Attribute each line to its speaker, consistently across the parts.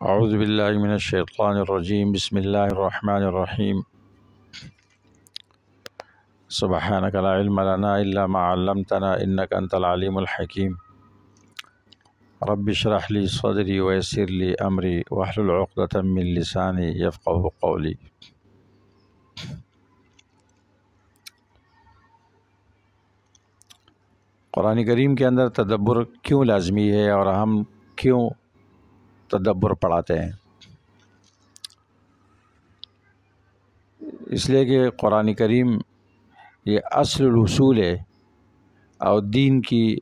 Speaker 1: اعوذ باللہ من الشیطان الرجیم بسم اللہ الرحمن الرحیم سبحانک لا علم لنا الا ما علمتنا انک انت العلیم الحکیم رب اشرح لی صدری ویسر لی امری واحلل عقدۃ من لسانی یفقہوا قولی۔ قرآن کریم کے اندر تدبر کیوں لازمی ہے اور ہم کیوں تدبر پڑھاتے ہیں؟ اس لیے کہ قرآن کریم یہ اصل الاصول ہے اور دین کی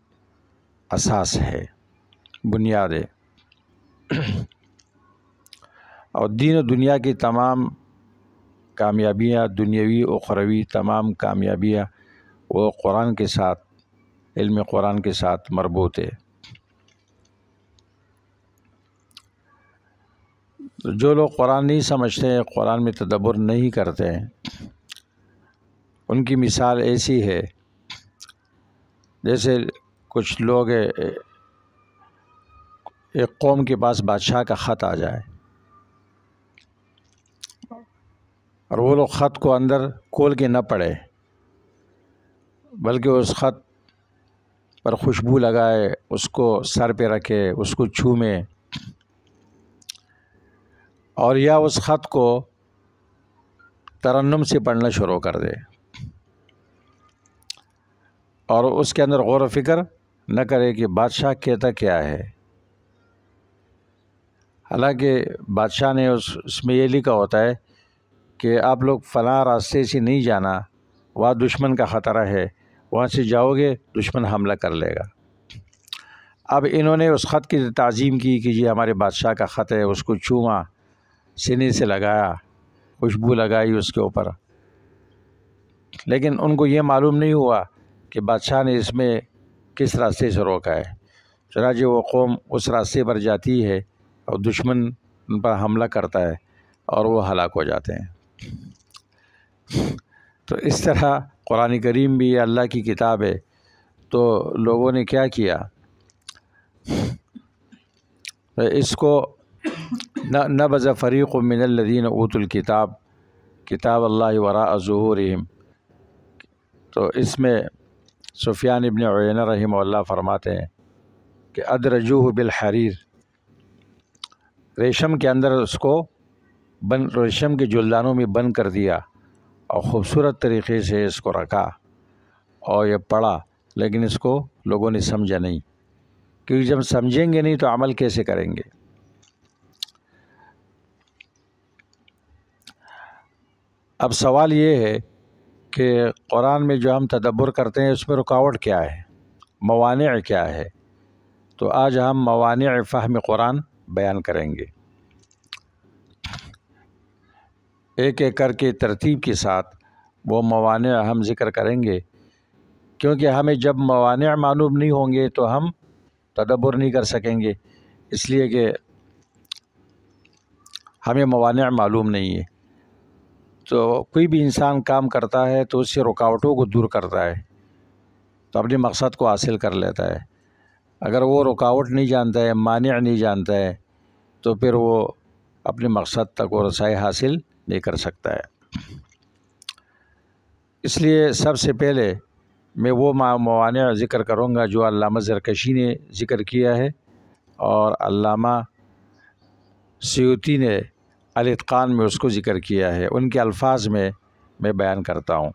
Speaker 1: اساس ہے، بنیاد ہے، اور دین و دنیا کی تمام کامیابیاں، دنیاوی اخروی تمام کامیابیاں وہ قرآن کے ساتھ، علم قرآن کے ساتھ مربوط ہے۔ جو لوگ قرآن نہیں سمجھتے ہیں، قرآن میں تدبر نہیں کرتے ہیں، ان کی مثال ایسی ہے جیسے کچھ لوگ ایک قوم کے پاس بادشاہ کا خط آ جائے اور وہ لوگ خط کو اندر کھول کے نہ پڑھے بلکہ اس خط پر خوشبو لگائے، اس کو سر پہ رکھے، اس کو چھومے، اور یا اس خط کو ترنم سے پڑھنا شروع کر دے اور اس کے اندر غور و فکر نہ کرے کہ بادشاہ کہتا کیا ہے۔ حالانکہ بادشاہ نے اس میں یہ لکھا ہوتا ہے کہ آپ لوگ فلاں راستے سے نہیں جانا، وہاں دشمن کا خطرہ ہے، وہاں سے جاؤ گے دشمن حملہ کر لے گا۔ اب انہوں نے اس خط کی تعظیم کی کہ یہ ہمارے بادشاہ کا خط ہے، اس کو چھوما، سینے سے لگایا، خوشبو لگائی اس کے اوپر، لیکن ان کو یہ معلوم نہیں ہوا کہ بادشاہ نے اس میں کس راستے سے روکا ہے۔ چنانچہ وہ قوم اس راستے پر جاتی ہے اور دشمن ان پر حملہ کرتا ہے اور وہ ہلاک ہو جاتے ہیں۔ تو اس طرح قرآن کریم بھی اللہ کی کتاب ہے، تو لوگوں نے کیا کیا، اس کو نبذ فریق من الذین اوتوا الکتاب کتاب اللہ وراء ظہورہم، تو اس میں سفیان ابن عیینہ رحمہ اللہ فرماتے ہیں کہ ادرجوہ بالحریر، ریشم کے اندر اس کو ریشم کے جلدانوں میں بند کر دیا اور خوبصورت طریقے سے اس کو رکھا اور یہ پڑھا، لیکن اس کو لوگوں نے سمجھا نہیں، کیونکہ جب سمجھیں گے نہیں تو عمل کیسے کریں گے۔ اب سوال یہ ہے کہ قرآن میں جو ہم تدبر کرتے ہیں اس میں رکاوٹ کیا ہے، موانع کیا ہے؟ تو آج ہم موانع فہم قرآن بیان کریں گے، ایک ایک کر کے ترتیب کے ساتھ وہ موانع ہم ذکر کریں گے، کیونکہ ہمیں جب موانع معلوم نہیں ہوں گے تو ہم تدبر نہیں کر سکیں گے، اس لیے کہ ہمیں موانع معلوم نہیں ہے۔ تو کوئی بھی انسان کام کرتا ہے تو اس سے رکاوٹوں کو دور کرتا ہے تو اپنے مقصد کو حاصل کر لیتا ہے۔ اگر وہ رکاوٹ نہیں جانتا ہے، مانع نہیں جانتا ہے، تو پھر وہ اپنے مقصد تک وہ رسائی حاصل نہیں کر سکتا ہے۔ اس لیے سب سے پہلے میں وہ موانع ذکر کروں گا جو علامہ زرکشی نے ذکر کیا ہے اور علامہ سیوطی نے الاتقان میں اس کو ذکر کیا ہے، ان کے الفاظ میں بیان کرتا ہوں۔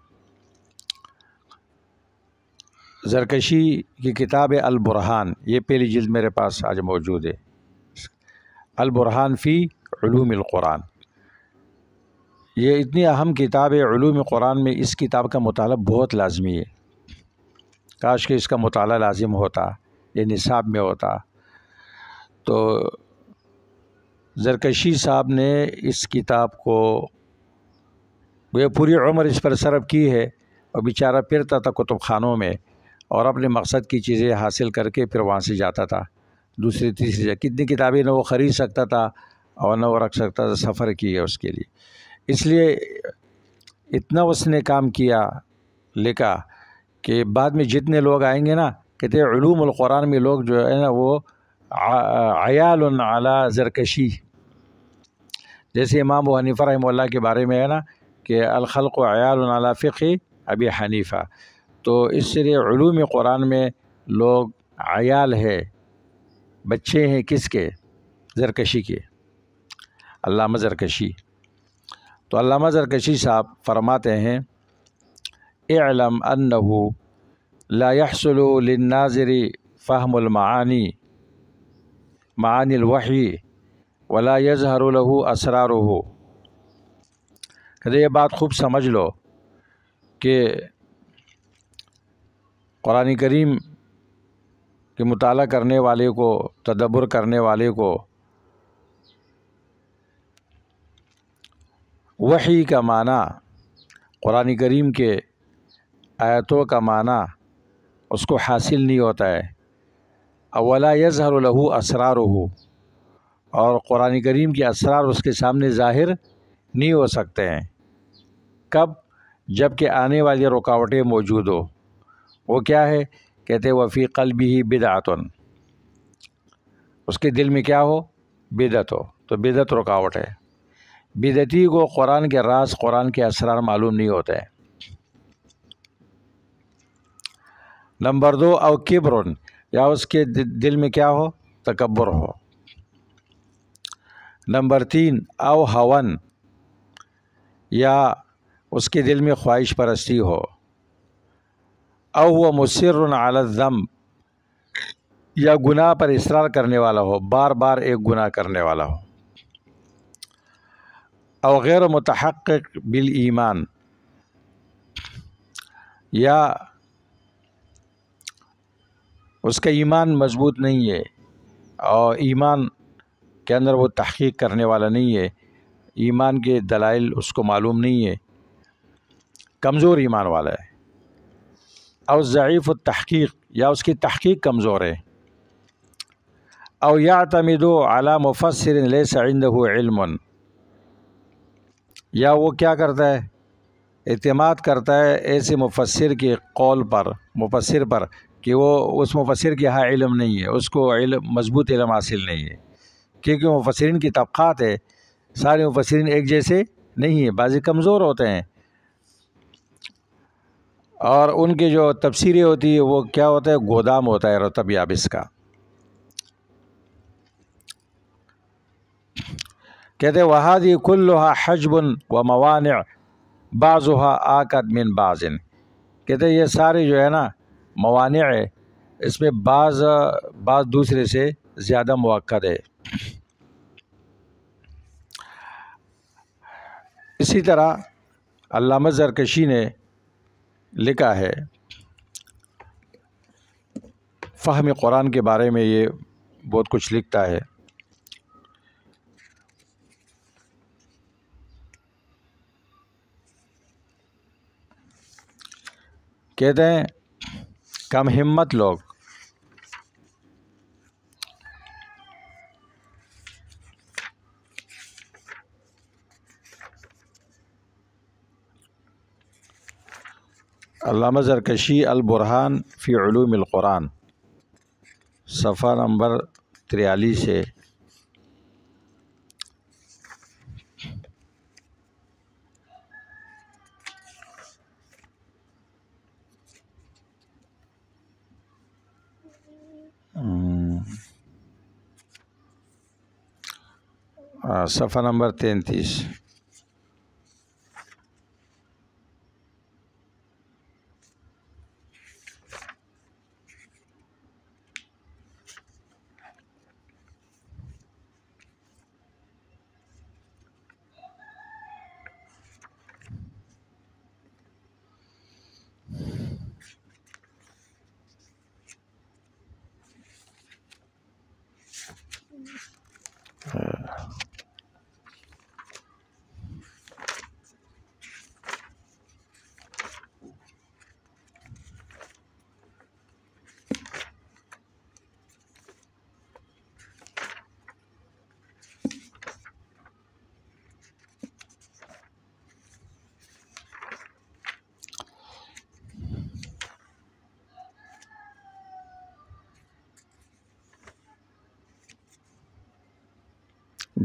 Speaker 1: زرکشی کی کتاب البرہان، یہ پہلی جلد میرے پاس آج موجود ہے، البرہان فی علوم القرآن۔ یہ اتنی اہم کتاب ہے علوم قرآن میں، اس کتاب کا مطالعہ بہت لازمی ہے، کاش کہ اس کا مطالعہ لازم ہوتا، یہ نصاب میں ہوتا۔ تو زرکشی صاحب نے اس کتاب کو وہ پوری عمر اس پر صرف کی ہے، اور بیچارہ پھرتا تھا کتب خانوں میں اور اپنے مقصد کی چیزیں حاصل کر کے پھر وہاں سے جاتا تھا دوسری تیسری جگہ۔ کتنی کتابیں نہ وہ خرید سکتا تھا اور نہ وہ رکھ سکتا تھا، سفر کی ہے اس کے لیے۔ اس لیے اتنا اس نے کام کیا، لکھا، کہ بعد میں جتنے لوگ آئیں گے نا، کہتے ہیں علوم القرآن میں لوگ جو ہے نا وہ عیال علی زرکشی، جیسے امام ابو حنیفہ رحمہ اللہ کے بارے میں ہے نا کہ الخلق عیال علی فقہ ابی حنیفہ، تو اس لیے علوم قرآن میں لوگ عیال ہے، بچے ہیں کس کے؟ زرکشی کے، علامہ زرکشی۔ تو علامہ زرکشی صاحب فرماتے ہیں اعلم انہ لا يحصل للناظر فهم المعانی معانی الوحی ولا يظہر له اسرارہ، کہ یہ بات خوب سمجھ لو کہ قرآن کریم کے مطالعہ کرنے والے کو، تدبر کرنے والے کو وحی کا معنی، قرآن کریم کے آیتوں کا معنی اس کو حاصل نہیں ہوتا ہے، ولا یظہر لہ اسرارہ، اور قرآن کریم کے اسرار اس کے سامنے ظاہر نہیں ہو سکتے ہیں۔ کب؟ جب کہ آنے والی رکاوٹیں موجود ہو۔ وہ کیا ہے؟ کہتے وفی قلبہ بدعۃ، اس کے دل میں کیا ہو؟ بدعت ہو، تو بدعت رکاوٹ ہے۔ بدعتی کو قرآن کے راز، قرآن کے اسرار معلوم نہیں ہوتے ہیں۔ نمبر 2 او کبر، یا اس کے دل میں کیا ہو؟ تکبر ہو۔ نمبر 3 او ہون، یا اس کے دل میں خواہش پرستی ہو۔ او وہ مصر علی الذنب، یا گناہ پر اصرار کرنے والا ہو، بار بار ایک گناہ کرنے والا ہو۔ او غیر متحقق بالایمان، یا اس کا ایمان مضبوط نہیں ہے، اور ایمان کے اندر وہ تحقیق کرنے والا نہیں ہے، ایمان کے دلائل اس کو معلوم نہیں ہے، کمزور ایمان والا ہے۔ او ضعیف التحقیق، یا اس کی تحقیق کمزور ہے۔ او یعتمد علی مفسر لیس عنده علم، یا وہ کیا کرتا ہے؟ اعتماد کرتا ہے ایسے مفسر کے قول پر، مفسر پر، کہ وہ اس مفسر کے ہاں علم نہیں ہے، اس کو مضبوط علم حاصل نہیں ہے، کیونکہ مفسرین کی طبقات ہے، سارے مفسرین ایک جیسے نہیں ہیں، بعضی کمزور ہوتے ہیں، اور ان کی جو تفسیریں ہوتی ہے وہ کیا ہوتا ہے؟ گودام ہوتا ہے رطب یابس کا۔ کہتے ہیں وَهَذِهِ كُلُّهَا حَجْبٌ وَمَوَانِعٌ بَعْضُهَا آکَدْ مِنْ بَعْضٍ، کہتے ہیں یہ سارے جو ہے نا موانع ہے، اس میں بعض دوسرے سے زیادہ مؤکد ہے۔ اسی طرح علامہ زرکشی نے لکھا ہے فہم قرآن کے بارے میں، یہ بہت کچھ لکھتا ہے۔ کہتے ہیں کم ہمت لوگ علامہ زرکشی البرہان فی علوم القرآن، صفحہ نمبر 43 ہے۔ صفحہ نمبر 33۔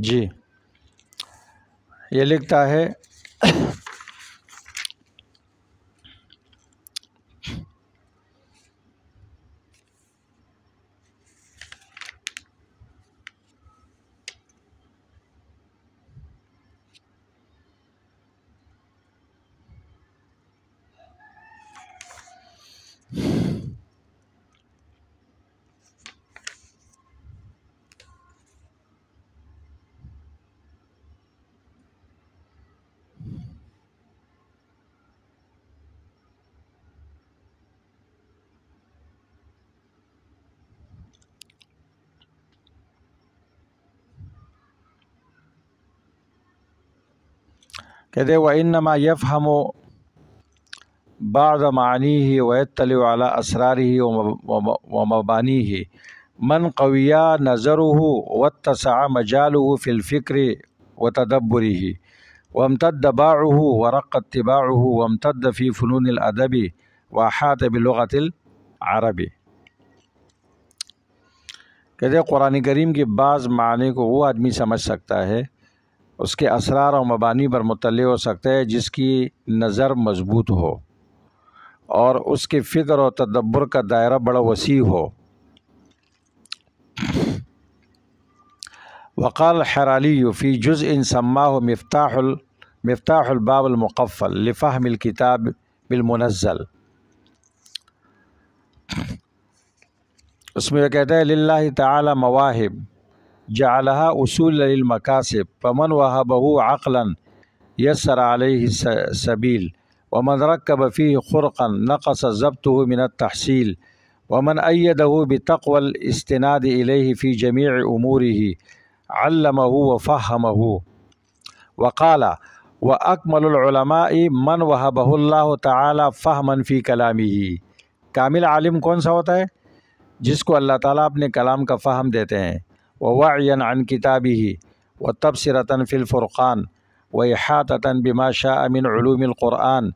Speaker 1: جی یہ لکھتا ہے کہتے وَإِنَّمَا يَفْهَمُ بعض معانیه ويطلع على أسراره ومبانيه من قوي نظره واتسع مجاله في الفكر وتدبره وامتد باعه ورق اتباعه وامتد في فنون الأدب وأحاط بلغة العرب۔ کہتے قرآن کریم کے بعض معنی کو وہ آدمی سمجھ سکتا ہے، اس کے اسرار و مبانی پر مطلع ہو سکتا ہے جس کی نظر مضبوط ہو اور اس کے فکر و تدبر کا دائرہ بڑا وسیع ہو۔ وقال الحرالی فی جزء سماہ مفتاح الباب المقفل لفہم الکتاب بالمنزل، اس میں یہ کہتا ہے للہ تعالی مواہب جعلها اصول للمکاسب فمن وهبه عقلا یسر علیہ السبیل ومن رکب فيه خرقا نقص ضبطه من التحصیل ومن ایده بتقوى الاستناد الیہ فی جمیع اموره علمه وفهمه۔ وقال واکمل العلماء من وهبه اللہ تعالی فہما فی کلامه۔ کامل عالم کون سا ہوتا ہے؟ جس کو اللہ تعالیٰ اپنے کلام کا فہم دیتے ہیں، ووعیا عن کتابه وتبصرة فی الفرقان وإحاطة بما شاء من علوم القرآن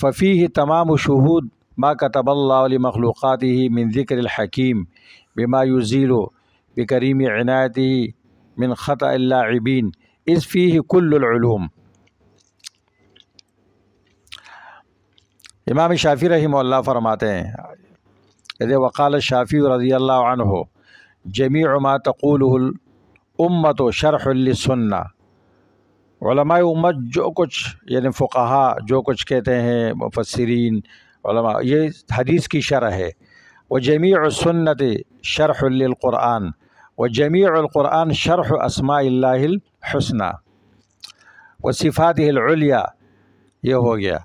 Speaker 1: ففيه تمام شهود ما كتب الله لمخلوقاته من ذكر الحكيم بما يزيل بكريم عنايته من خطأ اللاعبين إذ فيه كل العلوم۔ امام شافعی رحمہ اللہ فرماتے ہیں وقال الشافعی رضی اللہ عنہ جمیع ما تقوله الامت شرح للسنہ، علماء امت جو کچھ یعنی فقہا جو کچھ کہتے ہیں، مفسرین علماء، یہ حدیث کی شرح ہے۔ وجمیع السنت شرح للقرآن وجمیع القرآن شرح اسماء اللہ الحسنى وصفاته العلیٰ، یہ ہو گیا۔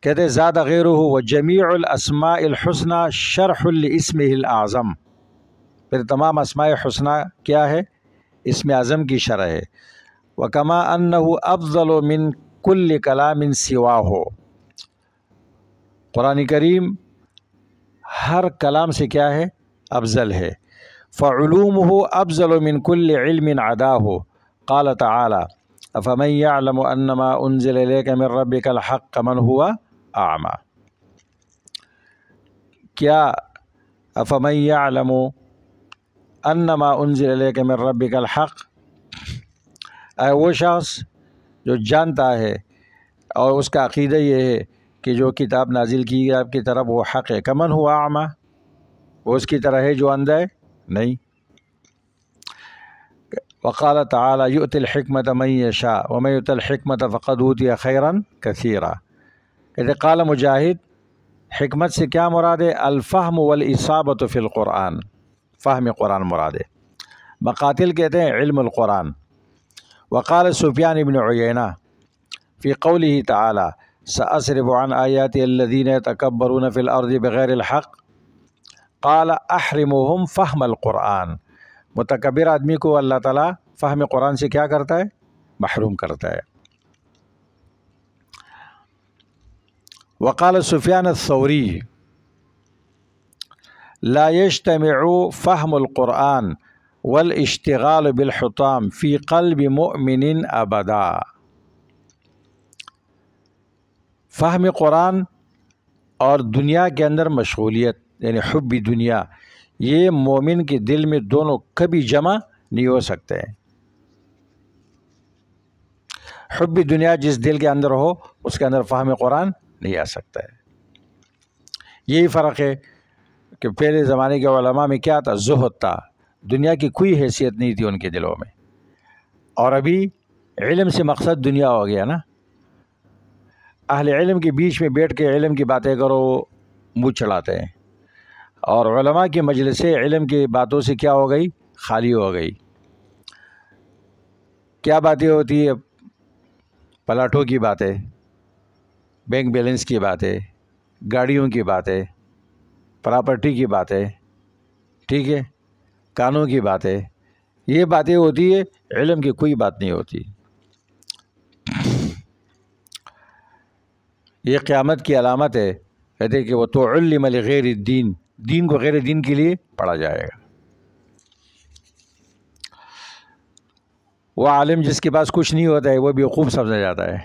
Speaker 1: کہتے زاد غیرہ وجمیع الاسماء الحسنى شرح لاسمہ الاعظم، پھر تمام اسماء حسنہ کیا ہے؟ اسم اعظم کی شرح ہے۔ وکما انہ افضل من کل کلام سواہ، قرآن کریم ہر کلام سے کیا ہے؟ افضل ہے۔ فعلومہ افضل من کل علم عداہ، قال تعالی افمن یعلم انما انزل الیک من ربک الحق کمن ہوا اعمی۔ کیا افمن یعلم انما انزل الیک من ربک الحق، اے وہ شخص جو جانتا ہے اور اس کا عقیدہ یہ ہے کہ جو کتاب نازل کی گئی آپ کی طرف وہ حق ہے، کمن ہوا اعمی، وہ اس کی طرح ہے جو اندھا ہے؟ نہیں۔ وقال تعالی یؤتی الحکمۃ من یشاء ومن یؤت الحکمۃ فقد اوتی خیرا کثیرا۔ کہتے قال مجاہد حکمت سے کیا مراد ہے؟ الفہم والاصابۃ فی القرآن، فہم قرآن مراد ہے۔ مقاتل کہتے ہیں علم القرآن۔ وقال سفیان بن عیینہ فی قولہ تعالی سأصرف عن آیاتی الذین یتکبرون فی الارض بغیر الحق قال احرمهم فہم القرآن، متکبر آدمی کو اللہ تعالیٰ فہم قرآن سے کیا کرتا ہے؟ محروم کرتا ہے۔ وقال سفیان الثوری لا يجتمع فهم القرآن والاشتغال بالحطام فی قلب مؤمن ابدا۔ فہم قرآن اور دنیا کے اندر مشغولیت یعنی حب دنیا، یہ مومن کے دل میں دونوں کبھی جمع نہیں ہو سکتے ہیں۔ حب دنیا جس دل کے اندر ہو اس کے اندر فہم قرآن نہیں آ سکتا ہے۔ یہی فرق ہے کہ پہلے زمانے کے علماء میں کیا تھا؟ زہد تھا، دنیا کی کوئی حیثیت نہیں تھی ان کے دلوں میں، اور ابھی علم سے مقصد دنیا ہو گیا نا۔ اہل علم کے بیچ میں بیٹھ کے علم کی باتیں کرو، منہ چڑھاتے ہیں، اور علماء کی مجلس سے علم کی باتوں سے کیا ہو گئی؟ خالی ہو گئی۔ کیا باتیں ہوتی ہے؟ پلاٹوں کی باتیں، بینک بیلنس کی باتیں، گاڑیوں کی باتیں، پراپرٹی کی باتیں، ٹھیک ہے، کانوں کی باتیں، یہ باتیں ہوتی ہے، علم کی کوئی بات نہیں ہوتی۔ یہ قیامت کی علامت ہے، کہتے ہیں کہ وہ تو علم لغیر الدین، دین کو غیر دین کے لیے پڑھا جائے گا۔ وہ عالم جس کے پاس کچھ نہیں ہوتا ہے وہ بیوقوف سمجھا جاتا ہے۔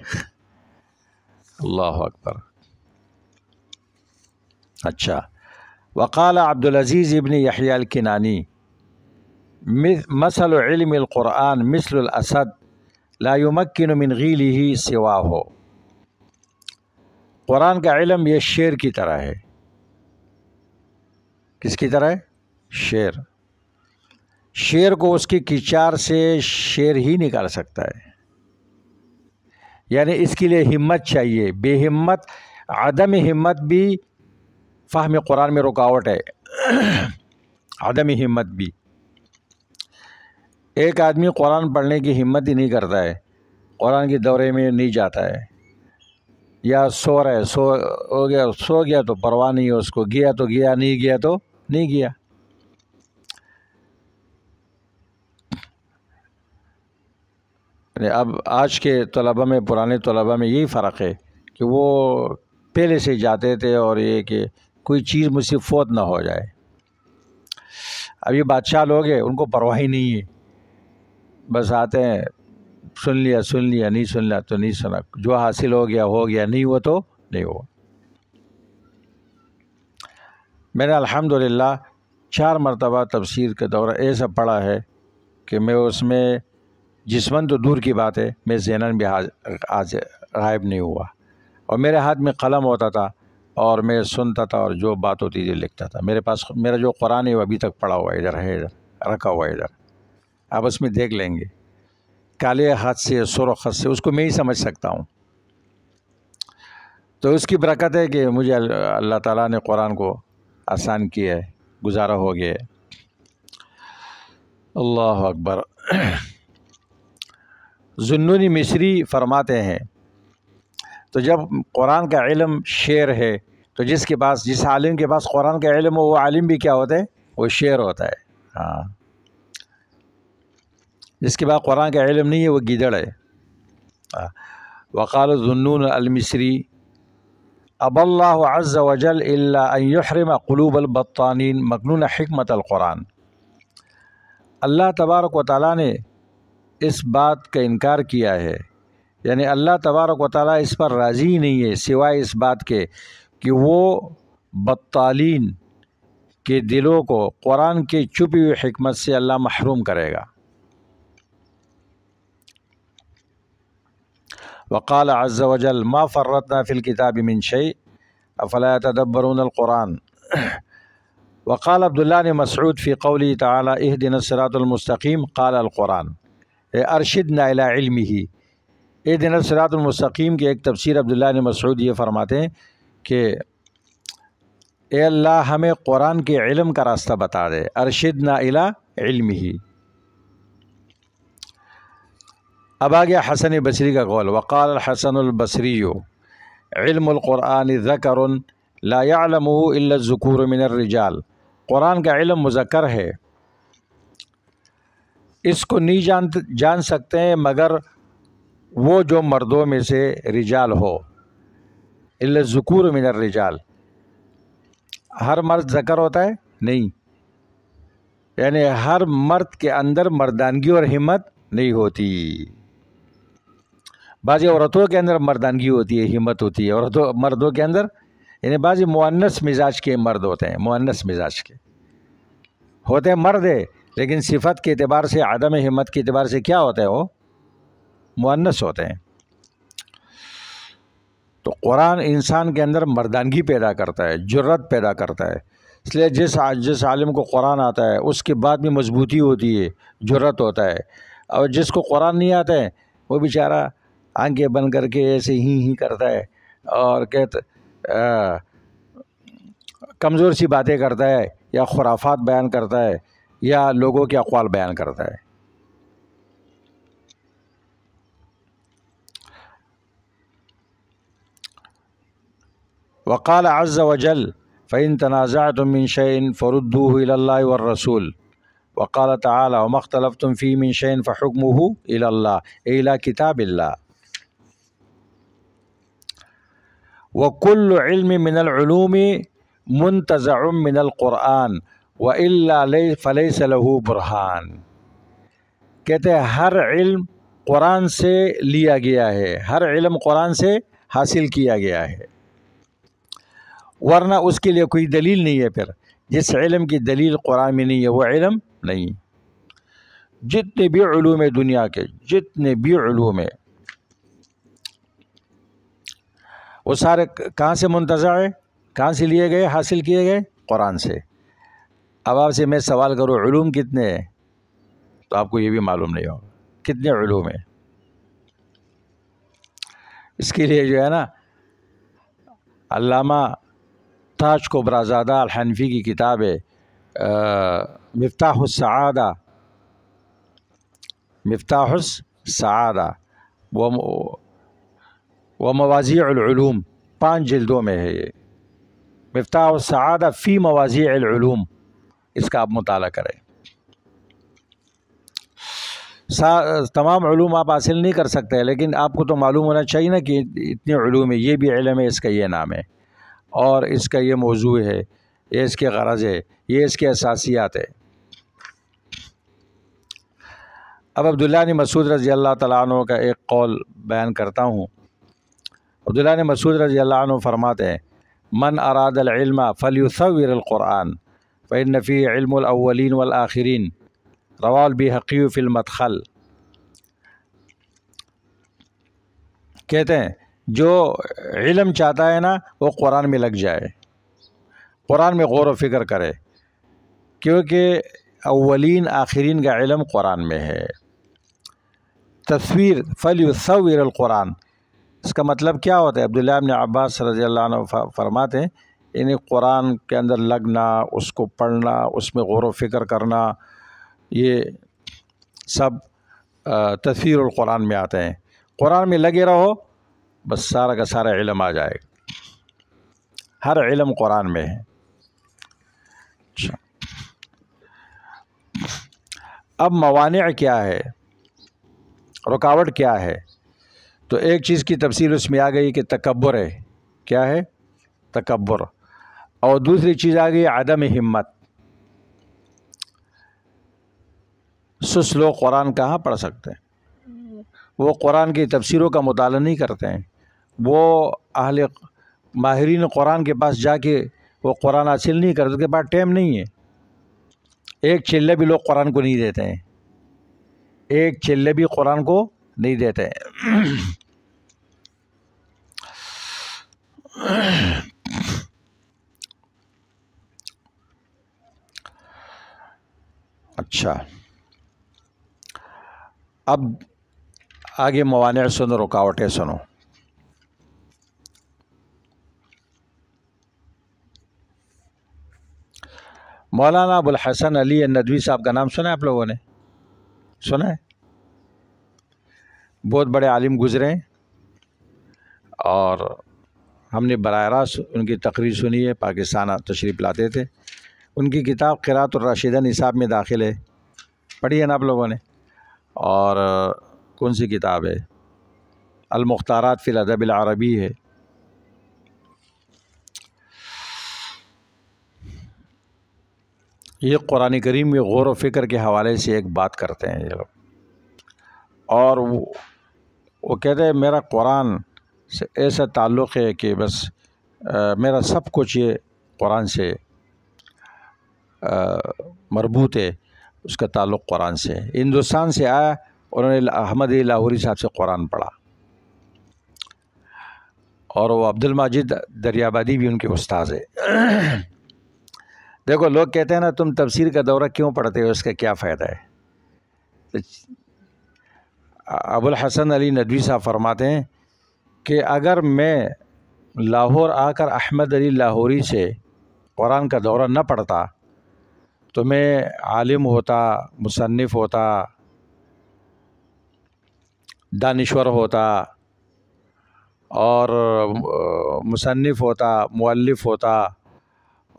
Speaker 1: اللہ اکبر۔ اچھا، وقال عبد العزیز ابن یحیی الکنانی مثل علم القرآن مثل الاسد لا يمكن من غیلہ سواہ۔ قرآن کا علم یہ شیر کی طرح ہے۔ کس کی طرح ہے؟ شیر۔ شیر کو اس کی کچار سے شیر ہی نکال سکتا ہے، یعنی اس کے لیے ہمت چاہیے۔ بے ہمت، عدم ہمت بھی فہم قرآن میں رکاوٹ ہے۔ عدم ہمت بھی، ایک آدمی قرآن پڑھنے کی ہمت ہی نہیں کرتا ہے، قرآن کے دورے میں نہیں جاتا ہے، یا سو رہے، سو گیا تو پرواہ نہیں ہے اس کو، گیا تو گیا، نہیں گیا تو نہیں گیا۔ اب آج کے طلباء میں پرانے طلباء میں یہی فرق ہے کہ وہ پہلے سے جاتے تھے، اور یہ کہ کوئی چیز مجھ سے فوت نہ ہو جائے۔ اب یہ بادشاہ لوگ ہیں، ان کو پرواہ ہی نہیں ہے، بس آتے ہیں، سن لیا سن لیا، نہیں سن لیا تو نہیں سنا، جو حاصل ہو گیا، نہیں ہوا تو نہیں ہوا۔ میں نے الحمدللہ 4 مرتبہ تفسیر کا دورہ ایسا پڑھا ہے کہ میں اس میں جسمن تو دور کی بات ہے، میں ذہناً بھی آج غائب نہیں ہوا، اور میرے ہاتھ میں قلم ہوتا تھا اور میں سنتا تھا، اور جو بات ہوتی تھی لکھتا تھا۔ میرے پاس میرا جو قرآن ہے وہ ابھی تک پڑا ہوا ہے، ادھر ہے، ادھر رکھا ہوا ہے، ادھر آپ اس میں دیکھ لیں گے، کالے ہاتھ سے، سرخ خط سے، اس کو میں ہی سمجھ سکتا ہوں۔ تو اس کی برکت ہے کہ مجھے اللہ تعالیٰ نے قرآن کو آسان کیا ہے، گزارا ہو گیا ہے۔ اللہ اکبر۔ ذوالنون مصری فرماتے ہیں، تو جب قرآن کا علم شعر ہے تو جس عالم کے پاس قرآن کا علم ہو وہ عالم بھی کیا ہوتا ہے؟ وہ شعر ہوتا ہے۔ ہاں، جس کے پاس قرآن کا علم نہیں ہے وہ گیدڑ ہے۔ وقال ذوالنون المصری اب اللہ عز وجل الا ان یحرم قلوب البطانین مکنون حکمت القرآن۔ اللہ تبارک و تعالیٰ نے اس بات کا انکار کیا ہے، یعنی اللہ تبارک و تعالیٰ اس پر راضی نہیں ہے سوائے اس بات کے کہ وہ بطالین کے دلوں کو قرآن کی چھپی ہوئی حکمت سے اللہ محروم کرے گا۔ وقال عز وجل ما فرطنا فی الکتاب من شیء افلا یتدبرون القرآن۔ وقال عبداللہ نے مسعود فی قوله تعالی اہدنا الصراط المستقیم قال القرآن ارشدنا الی علمہ۔ اہدنا الصراط المستقیم کی ایک تفسیر عبداللہ نے مسعود یہ فرماتے ہیں کہ اے اللہ ہمیں قرآن کے علم کا راستہ بتا دے، ارشدنا الی علمہ۔ اب آ گیا حسن بصری کا قول، وقال الحسن البصری علم القرآن ذکر لا يعلمه الا الذکور من الرجال۔ قرآن کا علم مذکر ہے، اس کو نہیں جان سکتے ہیں مگر وہ جو مردوں میں سے رجال ہو، الا الذکور من الرجال۔ ہر مرد ذکر ہوتا ہے؟ نہیں، یعنی ہر مرد کے اندر مردانگی اور ہمت نہیں ہوتی۔ بعضی عورتوں کے اندر مردانگی ہوتی ہے، ہمت ہوتی ہے، مردوں کے اندر، یعنی بعضی مؤنث مزاج کے مرد ہوتے ہیں، مؤنث مزاج کے ہوتے ہیں، مرد ہے لیکن صفت کے اعتبار سے، عدم ہمت کے اعتبار سے کیا ہوتا ہے؟ وہ مؤنث ہوتے ہیں۔ تو قرآن انسان کے اندر مردانگی پیدا کرتا ہے، جرت پیدا کرتا ہے. اس لیے جس عالم کو قرآن آتا ہے اس کے بعد میں مضبوطی ہوتی ہے، جرت ہوتا ہے. اور جس کو قرآن نہیں آتا ہے وہ بیچارہ آنکھیں بند کر کے ایسے ہی کرتا ہے اور کمزور سی باتیں کرتا ہے، یا خرافات بیان کرتا ہے، یا لوگوں کے اقوال بیان کرتا ہے. وقال عز وجل فإن تنازعتم من شيء فردوه إلى الله والرسول. وقال تعالى وما اختلفتم فيه من شيء فحكمه إلى الله إلى كتاب الله. وكل علم من العلوم منتزع من القرآن وإلا فليس له برهان. کہتے ہیں ہر علم قرآن سے لیا گیا ہے، ہر علم قرآن سے حاصل کیا گیا ہے، ورنہ اس کے لیے کوئی دلیل نہیں ہے. پھر جس علم کی دلیل قرآن میں نہیں ہے وہ علم نہیں. جتنے بھی علوم ہے دنیا کے، جتنے بھی علوم ہے وہ سارے کہاں سے منتزع ہے، کہاں سے لیے گئے، حاصل کیے گئے؟ قرآن سے. اب آپ سے میں سوال کروں علوم کتنے ہیں تو آپ کو یہ بھی معلوم نہیں ہوگا کتنے علوم ہیں. اس کے لیے جو ہے نا علامہ تاج کبرازادہ الحنفی کی کتاب ہے مفتاح السعادہ، مفتاح السعادہ و مواضیع العلوم، 5 جلدوں میں ہے یہ. مفتاح السعادہ فی مواضیع العلوم، اس کا آپ مطالعہ کریں. تمام علوم آپ حاصل نہیں کر سکتے، لیکن آپ کو تو معلوم ہونا چاہیے نا کہ اتنے علوم ہے، یہ بھی علم ہے، اس کا یہ نام ہے، اور اس کا یہ موضوع ہے، یہ اس کے غرض ہے، یہ اس کے اساسیات ہے. اب عبداللہ بن مسعود رضی اللہ تعالیٰ عنہ کا ایک قول بیان کرتا ہوں. عبداللہ بن مسعود رضی اللہ عنہ فرماتے ہیں من اراد العلم فلیصور القرآن فإن فيه علم الاولین والآخرین. رواه البیہقی فی المدخل. کہتے ہیں جو علم چاہتا ہے نا وہ قرآن میں لگ جائے، قرآن میں غور و فکر کرے، کیونکہ اولین آخرین کا علم قرآن میں ہے. تصویر فلیصور القرآن، اس کا مطلب کیا ہوتا ہے؟ عبداللہ بن عباس رضی اللہ عنہ فرماتے ہیں یعنی قرآن کے اندر لگنا، اس کو پڑھنا، اس میں غور و فکر کرنا، یہ سب تصویر القرآن میں آتے ہیں. قرآن میں لگے رہو بس سارا کا سارا علم آ جائے گا. ہر علم قرآن میں ہے. اچھا، اب موانع کیا ہے، رکاوٹ کیا ہے؟ تو ایک چیز کی تفصیل اس میں آ گئی کہ تکبر ہے. کیا ہے؟ تکبر. اور دوسری چیز آ گئی عدم ہمت. سس لوگ قرآن کہاں پڑھ سکتے ہیں، وہ قرآن کی تفسیروں کا مطالعہ نہیں کرتے ہیں، وہ اہل ماہرین قرآن کے پاس جا کے وہ قرآن حاصل نہیں کرتے، اس کے پاس ٹائم نہیں ہے. ایک چلے بھی لوگ قرآن کو نہیں دیتے ہیں، ایک چلے بھی قرآن کو نہیں دیتے ہیں. اچھا، اب آگے موانع سنو، رکاوٹیں سنو. مولانا ابوالحسن علی الندوی صاحب کا نام سنا ہے آپ لوگوں نے؟ سنا ہے؟ بہت بڑے عالم گزرے ہیں، اور ہم نے براہ راست ان کی تقریر سنی ہے. پاکستان تشریف لاتے تھے. ان کی کتاب قراءۃ الراشدہ نصاب میں داخل ہے، پڑھی ہے نا آپ لوگوں نے؟ اور کون سی کتاب ہے؟ المختارات فی الادب العربی ہے. یہ قرآن کریم میں غور و فکر کے حوالے سے ایک بات کرتے ہیں یہ لوگ، اور وہ کہتے ہیں میرا قرآن سے ایسا تعلق ہے کہ بس میرا سب کچھ یہ قرآن سے مربوط ہے، اس کا تعلق قرآن سے. ہندوستان سے آیا، انہوں نے احمد لاہوری صاحب سے قرآن پڑھا، اور وہ عبد الماجد دریابادی بھی ان کے استاذ ہے۔ دیکھو لوگ کہتے ہیں نا تم تفسیر کا دورہ کیوں پڑھتے ہو، اس کا کیا فائدہ ہے؟ ابو الحسن علی ندوی صاحب فرماتے ہیں کہ اگر میں لاہور آ کر احمد علی لاہوری سے قرآن کا دورہ نہ پڑھتا تو میں عالم ہوتا، مصنف ہوتا، دانشور ہوتا، اور مصنف ہوتا، مؤلف ہوتا،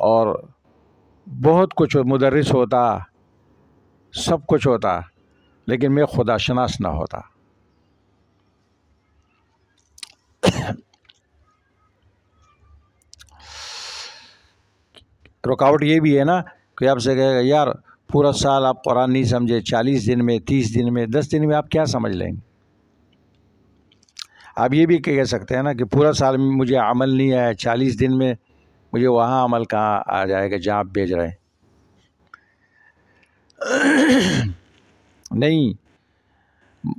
Speaker 1: اور بہت کچھ، مدرس ہوتا، سب کچھ ہوتا، لیکن میں خدا شناس نہ ہوتا۔ رکاوٹ یہ بھی ہے نا کہ آپ سے کہے گا یار پورا سال آپ قرآن نہیں سمجھے، 40 دن میں، 30 دن میں، 10 دن میں آپ کیا سمجھ لیں گے؟ آپ یہ بھی کہہ سکتے ہیں نا کہ پورا سال میں مجھے عمل نہیں آیا، 40 دن میں مجھے وہاں عمل کہاں آ جائے گا جہاں آپ بھیج رہے ہیں؟ نہیں،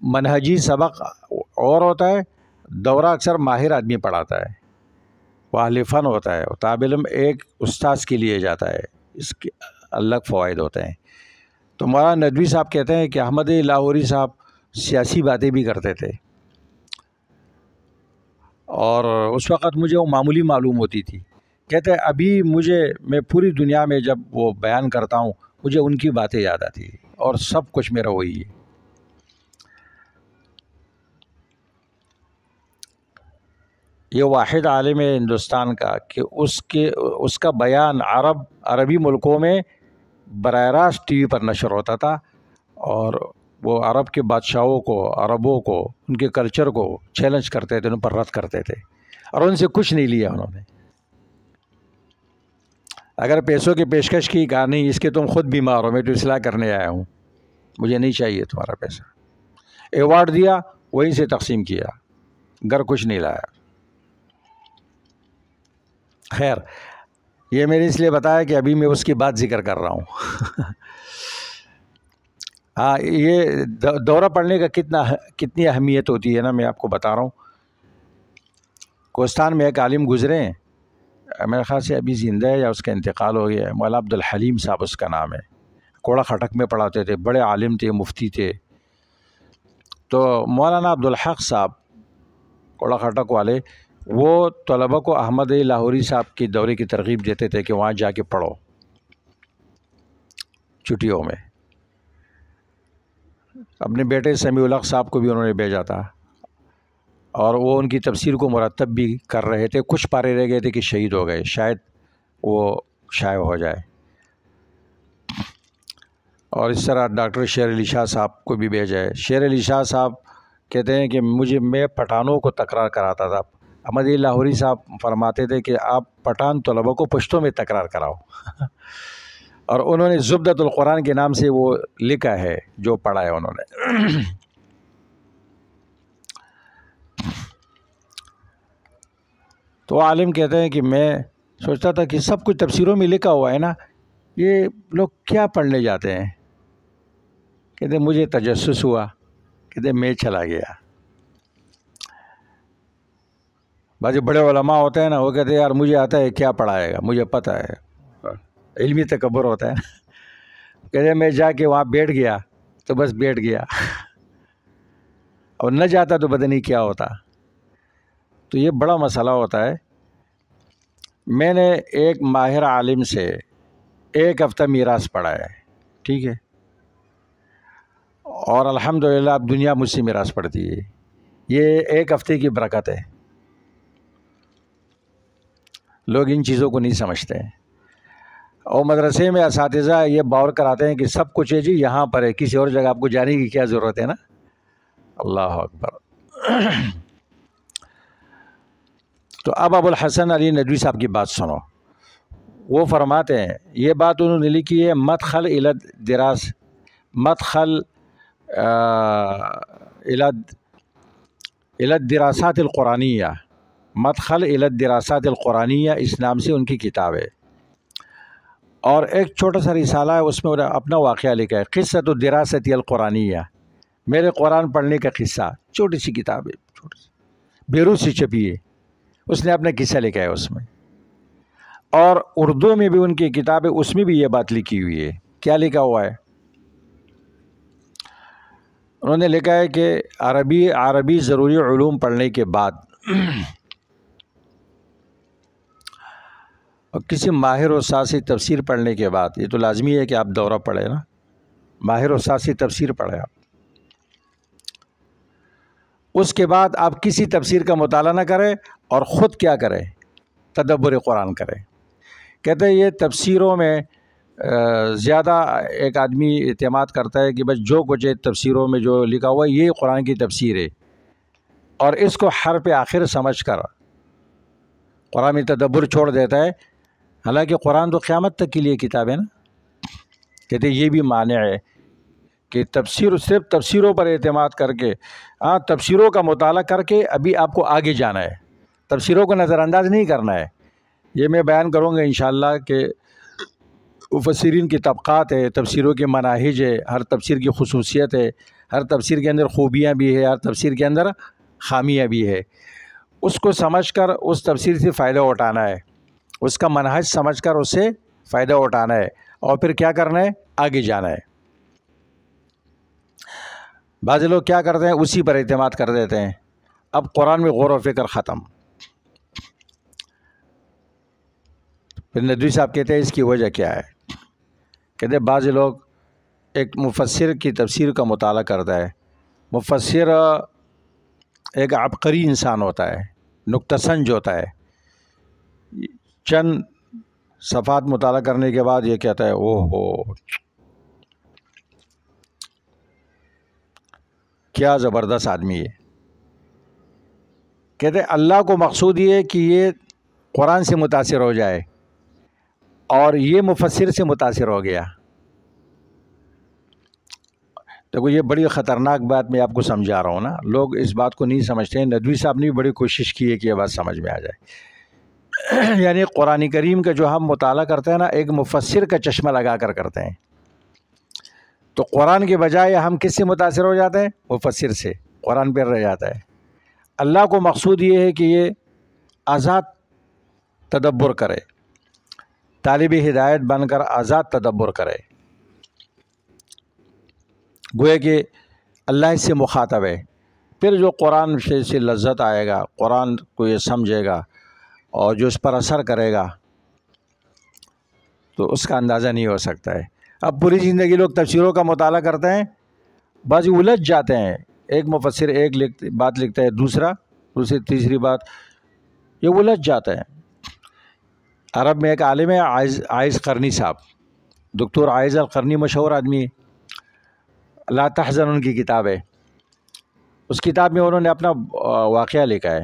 Speaker 1: منہجی سبق اور ہوتا ہے، دورہ اکثر ماہر آدمی پڑھاتا ہے، وہ اہل فن ہوتا ہے، وہ طالب علم ایک استاذ کے لیے جاتا ہے، اس کے الگ فوائد ہوتے ہیں۔ تو مولانا ندوی صاحب کہتے ہیں کہ احمد لاہوری صاحب سیاسی باتیں بھی کرتے تھے، اور اس وقت مجھے وہ معمولی معلوم ہوتی تھی۔ کہتے ہیں ابھی میں پوری دنیا میں جب وہ بیان کرتا ہوں مجھے ان کی باتیں یاد آتی ہیں، اور سب کچھ میرا وہی ہے۔ یہ واحد عالم ہے ہندوستان کا کہ اس کا بیان عربی ملکوں میں براہ راست ٹی وی پر نشر ہوتا تھا، اور وہ عرب کے بادشاہوں کو، عربوں کو، ان کے کلچر کو چیلنج کرتے تھے، ان پر رد کرتے تھے، اور ان سے کچھ نہیں لیا انہوں نے۔ اگر پیسوں کی پیشکش کی، کہا نہیں اس کے تم خود بیمار ہو، میں تو اصلاح کرنے آیا ہوں، مجھے نہیں چاہیے تمہارا پیسہ۔ ایوارڈ دیا، وہیں سے تقسیم کیا، گھر کچھ نہیں لایا۔ خیر، یہ میں نے اس لیے بتایا کہ ابھی میں اس کی بات ذکر کر رہا ہوں۔ ہاں، یہ دورہ پڑھنے کا کتنی اہمیت ہوتی ہے نا، میں آپ کو بتا رہا ہوں۔ کوہستان میں ایک عالم گزرے ہیں، میرے خیال سے ابھی زندہ ہے یا اس کا انتقال ہو گیا ہے، مولانا عبدالحلیم صاحب اس کا نام ہے، کوڑا خٹک میں پڑھاتے تھے، بڑے عالم تھے، مفتی تھے۔ تو مولانا عبدالحق صاحب کوڑا خٹک والے، وہ طلبہ کو احمد لاہوری صاحب کی دورے کی ترغیب دیتے تھے کہ وہاں جا کے پڑھو چھٹیوں میں۔ اپنے بیٹے سمیع الحق صاحب کو بھی انہوں نے بھیجا تھا، اور وہ ان کی تفسیر کو مرتب بھی کر رہے تھے۔ کچھ پارے رہ گئے تھے کہ شہید ہو گئے، شاید وہ شائع ہو جائے۔ اور اس طرح ڈاکٹر شیر علی شاہ صاحب کو بھی بھیجا ہے۔ شیر علی شاہ صاحب کہتے ہیں کہ میں پٹھانوں کو تکرار کراتا تھا۔ احمد لاہوری صاحب فرماتے تھے کہ آپ پٹھان طلبہ کو پشتوں میں تکرار کراؤ۔ اور انہوں نے زبدۃ القرآن کے نام سے وہ لکھا ہے جو پڑھا ہے انہوں نے۔ تو عالم کہتے ہیں کہ میں سوچتا تھا کہ سب کچھ تفسیروں میں لکھا ہوا ہے نا، یہ لوگ کیا پڑھنے جاتے ہیں؟ کہتے مجھے تجسس ہوا، کہتے میں چلا گیا۔ بعض بڑے علماء ہوتے ہیں نا، وہ کہتے ہیں یار مجھے آتا ہے، کیا پڑھائے گا، مجھے پتہ ہے، علمی تکبر ہوتا ہے۔ کہتے میں جا کے وہاں بیٹھ گیا تو بس بیٹھ گیا، اور نہ جاتا تو پتہ نہیں کیا ہوتا۔ تو یہ بڑا مسئلہ ہوتا ہے۔ میں نے ایک ماہر عالم سے 1 ہفتہ میراث پڑھا ہے، ٹھیک ہے، اور الحمدللہ اب دنیا مجھ سے میراث پڑھتی ہے۔ یہ 1 ہفتے کی برکت ہے۔ لوگ ان چیزوں کو نہیں سمجھتے ہیں، اور مدرسے میں اساتذہ یہ باور کراتے ہیں کہ سب کچھ ہے جی یہاں پر ہے، کسی اور جگہ آپ کو جانے کی کیا ضرورت ہے نا۔ اللہ اکبر۔ تو اب ابو الحسن علی ندوی صاحب کی بات سنو۔ وہ فرماتے ہیں، یہ بات انہوں نے لکھی ہے مدخل الی الدراسات القرآنیہ، مدخل الی الدراسات القرآنیہ، اس نام سے ان کی کتاب ہے۔ اور ایک چھوٹا سا رسالہ ہے، اس میں انہوں نے اپنا واقعہ لکھا ہے، قصۃ الدراست القرآنیہ، میرے قرآن پڑھنے کا قصہ، چھوٹی سی کتاب ہے، چھوٹی سی، بیروت سے چھپی ہے۔ اس نے اپنا قصہ لکھا ہے اس میں، اور اردو میں بھی ان کی کتاب ہے، اس میں بھی یہ بات لکھی ہوئی ہے۔ کیا لکھا ہوا ہے؟ انہوں نے لکھا ہے کہ عربی ضروری علوم پڑھنے کے بعد اور کسی ماہر استاد سے تفسیر پڑھنے کے بعد، یہ تو لازمی ہے کہ آپ دورہ پڑھیں نا، ماہر استاد سے تفسیر پڑھیں آپ، اس کے بعد آپ کسی تفسیر کا مطالعہ نہ کریں اور خود کیا کریں؟ تدبر قرآن کریں۔ کہتے ہیں یہ تفسیروں میں زیادہ ایک آدمی اعتماد کرتا ہے کہ بس جو کچھ تفسیروں میں جو لکھا ہوا ہے یہ قرآن کی تفسیر ہے، اور اس کو حرف آخر سمجھ کر قرآن میں تدبر چھوڑ دیتا ہے، حالانکہ قرآن تو قیامت تک کے لیے کتاب ہے نا۔ کہتے ہیں یہ بھی مانع ہے کہ صرف تفسیروں پر اعتماد کر کے، تفسیروں کا مطالعہ کر کے ابھی آپ کو آگے جانا ہے، تفسیروں کو نظر انداز نہیں کرنا ہے۔ یہ میں بیان کروں گا انشاءاللہ کہ مفسرین کی طبقات ہے، تفسیروں کے مناہج ہے، ہر تفسیر کی خصوصیت ہے، ہر تفسیر کے اندر خوبیاں بھی ہے، ہر تفسیر کے اندر خامیاں بھی ہے۔ اس کو سمجھ کر اس تفسیر سے فائدہ اٹھانا ہے، اس کا منہج سمجھ کر اس سے فائدہ اٹھانا ہے، اور پھر کیا کرنا ہے؟ آگے جانا ہے۔ بعض لوگ کیا کرتے ہیں؟ اسی پر اعتماد کر دیتے ہیں، اب قرآن میں غور و فکر ختم۔ پھر ندوی صاحب کہتے ہیں اس کی وجہ کیا ہے؟ کہتے ہیں بعض لوگ ایک مفسر کی تفسیر کا مطالعہ کرتا ہے، مفسر ایک عبقری انسان ہوتا ہے، نکتہ سنج ہوتا ہے، چند صفحات مطالعہ کرنے کے بعد یہ کہتا ہے اوہ کیا زبردست آدمی ہے۔ کہتے ہیں اللہ کو مقصود یہ ہے کہ یہ قرآن سے متاثر ہو جائے، اور یہ مفسر سے متاثر ہو گیا۔ دیکھو یہ بڑی خطرناک بات میں آپ کو سمجھا رہا ہوں نا، لوگ اس بات کو نہیں سمجھتے ہیں۔ ندوی صاحب نے بھی بڑی کوشش کی ہے کہ یہ بات سمجھ میں آ جائے۔ یعنی قرآن کریم کا جو ہم مطالعہ کرتے ہیں نا، ایک مفسر کا چشمہ لگا کر کرتے ہیں، تو قرآن کے بجائے ہم کس سے متاثر ہو جاتے ہیں؟ مفسر سے، قرآن پر رہ جاتا ہے۔ اللہ کو مقصود یہ ہے کہ یہ آزاد تدبر کرے، طالب ہدایت بن کر آزاد تدبر کرے، گویا کہ اللہ اس سے مخاطب ہے۔ پھر جو قرآن سے لذت آئے گا، قرآن کو یہ سمجھے گا اور جو اس پر اثر کرے گا، تو اس کا اندازہ نہیں ہو سکتا ہے۔ اب پوری زندگی لوگ تفسیروں کا مطالعہ کرتے ہیں، بعض الجھ جاتے ہیں، ایک مفسر ایک بات لکھتا ہے، دوسری تیسری بات، یہ الجھ جاتا ہے۔ عرب میں ایک عالم ہے عائض قرنی صاحب، دکتور عائض القرنی، مشہور آدمی ہے، لا تحزن ان کی کتاب ہے۔ اس کتاب میں انہوں نے اپنا واقعہ لکھا ہے۔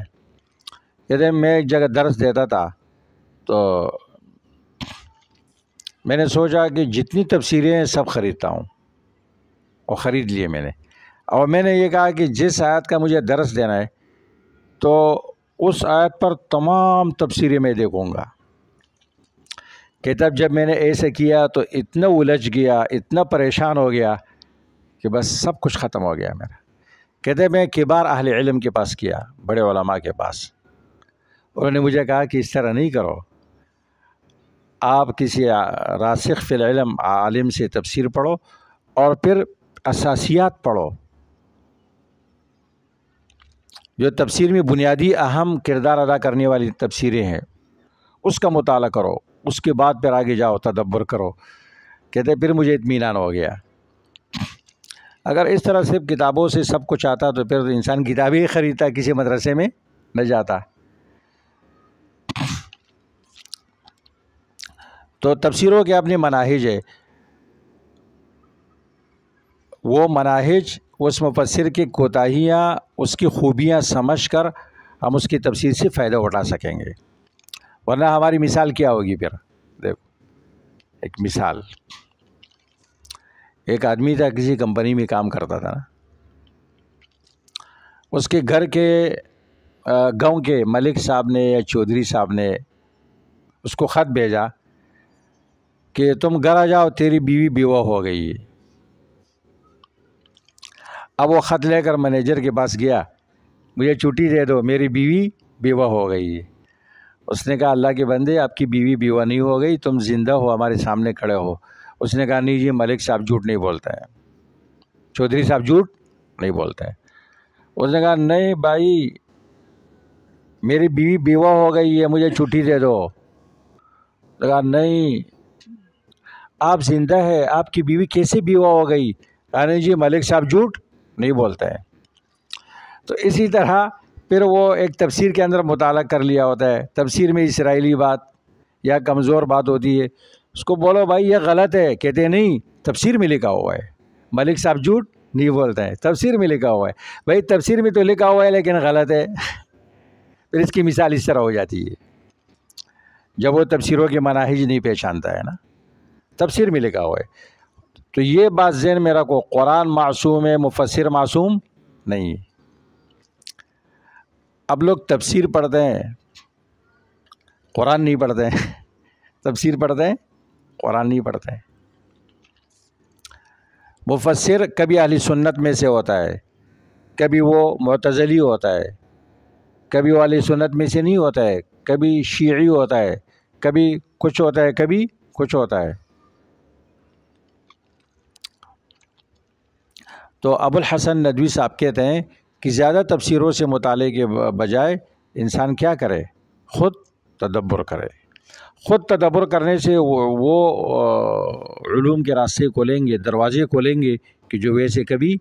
Speaker 1: کہتے ہیں میں ایک جگہ درس دیتا تھا، تو میں نے سوچا کہ جتنی تفسیریں ہیں سب خریدتا ہوں، اور خرید لیے میں نے، اور میں نے یہ کہا کہ جس آیت کا مجھے درس دینا ہے تو اس آیت پر تمام تفسیریں میں دیکھوں گا۔ کتاب جب میں نے ایسے کیا تو اتنا الجھ گیا، اتنا پریشان ہو گیا کہ بس سب کچھ ختم ہو گیا میرا۔ کہتے میں کبار اہل علم کے پاس کیا، بڑے علماء کے پاس، انہوں نے مجھے کہا کہ اس طرح نہیں کرو، آپ کسی راسخ فی العلم عالم سے تفسیر پڑھو اور پھر اساسیات پڑھو، جو تفسیر میں بنیادی اہم کردار ادا کرنے والی تفسیریں ہیں اس کا مطالعہ کرو، اس کے بعد پھر آگے جاؤ تدبر کرو۔ کہتے پھر مجھے اطمینان ہو گیا۔ اگر اس طرح سے کتابوں سے سب کچھ آتا تو پھر انسان کتابیں ہی خریدتا، کسی مدرسے میں نہ جاتا۔ تو تفسیروں کے اپنے مناہج ہے، وہ مناہج اس مفسر کی کوتاہیاں، اس کی خوبیاں سمجھ کر ہم اس کی تفسیر سے فائدہ اٹھا سکیں گے، ورنہ ہماری مثال کیا ہوگی؟ پھر دیکھو ایک مثال، ایک آدمی تھا کسی کمپنی میں کام کرتا تھا نا، اس کے گھر کے گاؤں کے ملک صاحب نے یا چودھری صاحب نے اس کو خط بھیجا کہ تم گھر آ جاؤ، تیری بیوی بیوہ ہو گئی ہے۔ اب وہ خط لے کر مینیجر کے پاس گیا، مجھے چھٹی دے دو، میری بیوی بیوہ ہو گئی ہے۔ اس نے کہا اللہ کے بندے آپ کی بیوی بیوہ نہیں ہو گئی، تم زندہ ہو ہمارے سامنے کھڑے ہو۔ اس نے کہا نہیں جی ملک صاحب جھوٹ نہیں بولتا ہے، چودھری صاحب جھوٹ نہیں بولتے ہیں۔ اس نے کہا نہیں بھائی میری بیوی بیوہ ہو گئی ہے، مجھے چھٹی دے دو۔ کہا نہیں آپ زندہ ہے، آپ کی بیوی کیسے بیوہ ہو گئی؟ کہا نہیں جی ملک صاحب جھوٹ نہیں بولتے ہیں۔ تو اسی طرح پھر وہ ایک تفسیر کے اندر مطالعہ کر لیا ہوتا ہے، تفسیر میں اسرائیلی بات یا کمزور بات ہوتی ہے، اس کو بولو بھائی یہ غلط ہے، کہتے نہیں تفسیر میں لکھا ہوا ہے، ملک صاحب جھوٹ نہیں بولتے ہیں، تفسیر میں لکھا ہوا ہے۔ بھائی تفسیر میں تو لکھا ہوا ہے لیکن غلط ہے۔ پھر اس کی مثال اس طرح ہو جاتی ہے جب وہ تفسیروں کے مناہج نہیں پہچانتا ہے نا، تفسیر میں لکھا ہوا ہے۔ تو یہ بات ذہن میں رکھو، قرآن معصوم ہے، مفسر معصوم نہیں ہے۔ اب لوگ تفسیر پڑھتے ہیں قرآن نہیں پڑھتے ہیں، تفسیر پڑھتے ہیں قرآن نہیں پڑھتے ہیں۔ مفسر کبھی اہل سنت میں سے ہوتا ہے، کبھی وہ معتزلی ہوتا ہے، کبھی وہ اہل سنت میں سے نہیں ہوتا ہے، کبھی شیعی ہوتا ہے، کبھی کچھ ہوتا ہے، کبھی کچھ ہوتا ہے۔ تو ابو الحسن ندوی صاحب کہتے ہیں کہ زیادہ تفسیروں سے مطالعے کے بجائے انسان کیا کرے؟ خود تدبر کرے۔ خود تدبر کرنے سے وہ علوم کے راستے کھولیں گے، دروازے کھولیں گے کہ جو ویسے کبھی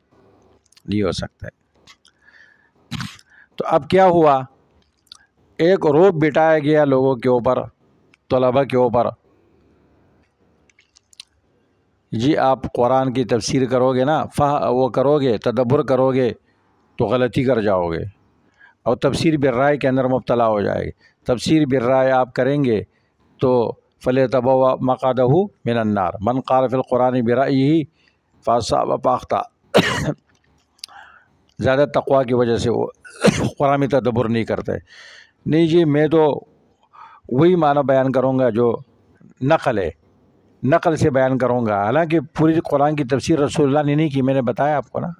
Speaker 1: نہیں ہو سکتا ہے۔ تو اب کیا ہوا، ایک روب بٹھایا گیا لوگوں کے اوپر، طلباء کے اوپر، جی آپ قرآن کی تفسیر کرو گے نا، وہ کرو گے، تدبر کرو گے تو غلطی کر جاؤ گے اور تفسیر بالرائے کے اندر مبتلا ہو جائے گی۔ تفسیر بالرائے آپ کریں گے تو فَلْيَتَبَوَّأْ مَقْعَدَهُ مِنَ النَّارِ مَنْ قَالَ فِي الْقُرْآنِ بِرَأْيِهِ فَأَصَابَ فَأَخْطَأَ۔ زیادہ تقویٰ کی وجہ سے وہ قرآن میں تدبر نہیں کرتے، نہیں جی میں تو وہی معنی بیان کروں گا جو نقل ہے، نقل سے بیان کروں گا، حالانکہ پوری قرآن کی تفسیر رسول اللہ نے نہیں کی، میں نے بتایا آپ کو نا۔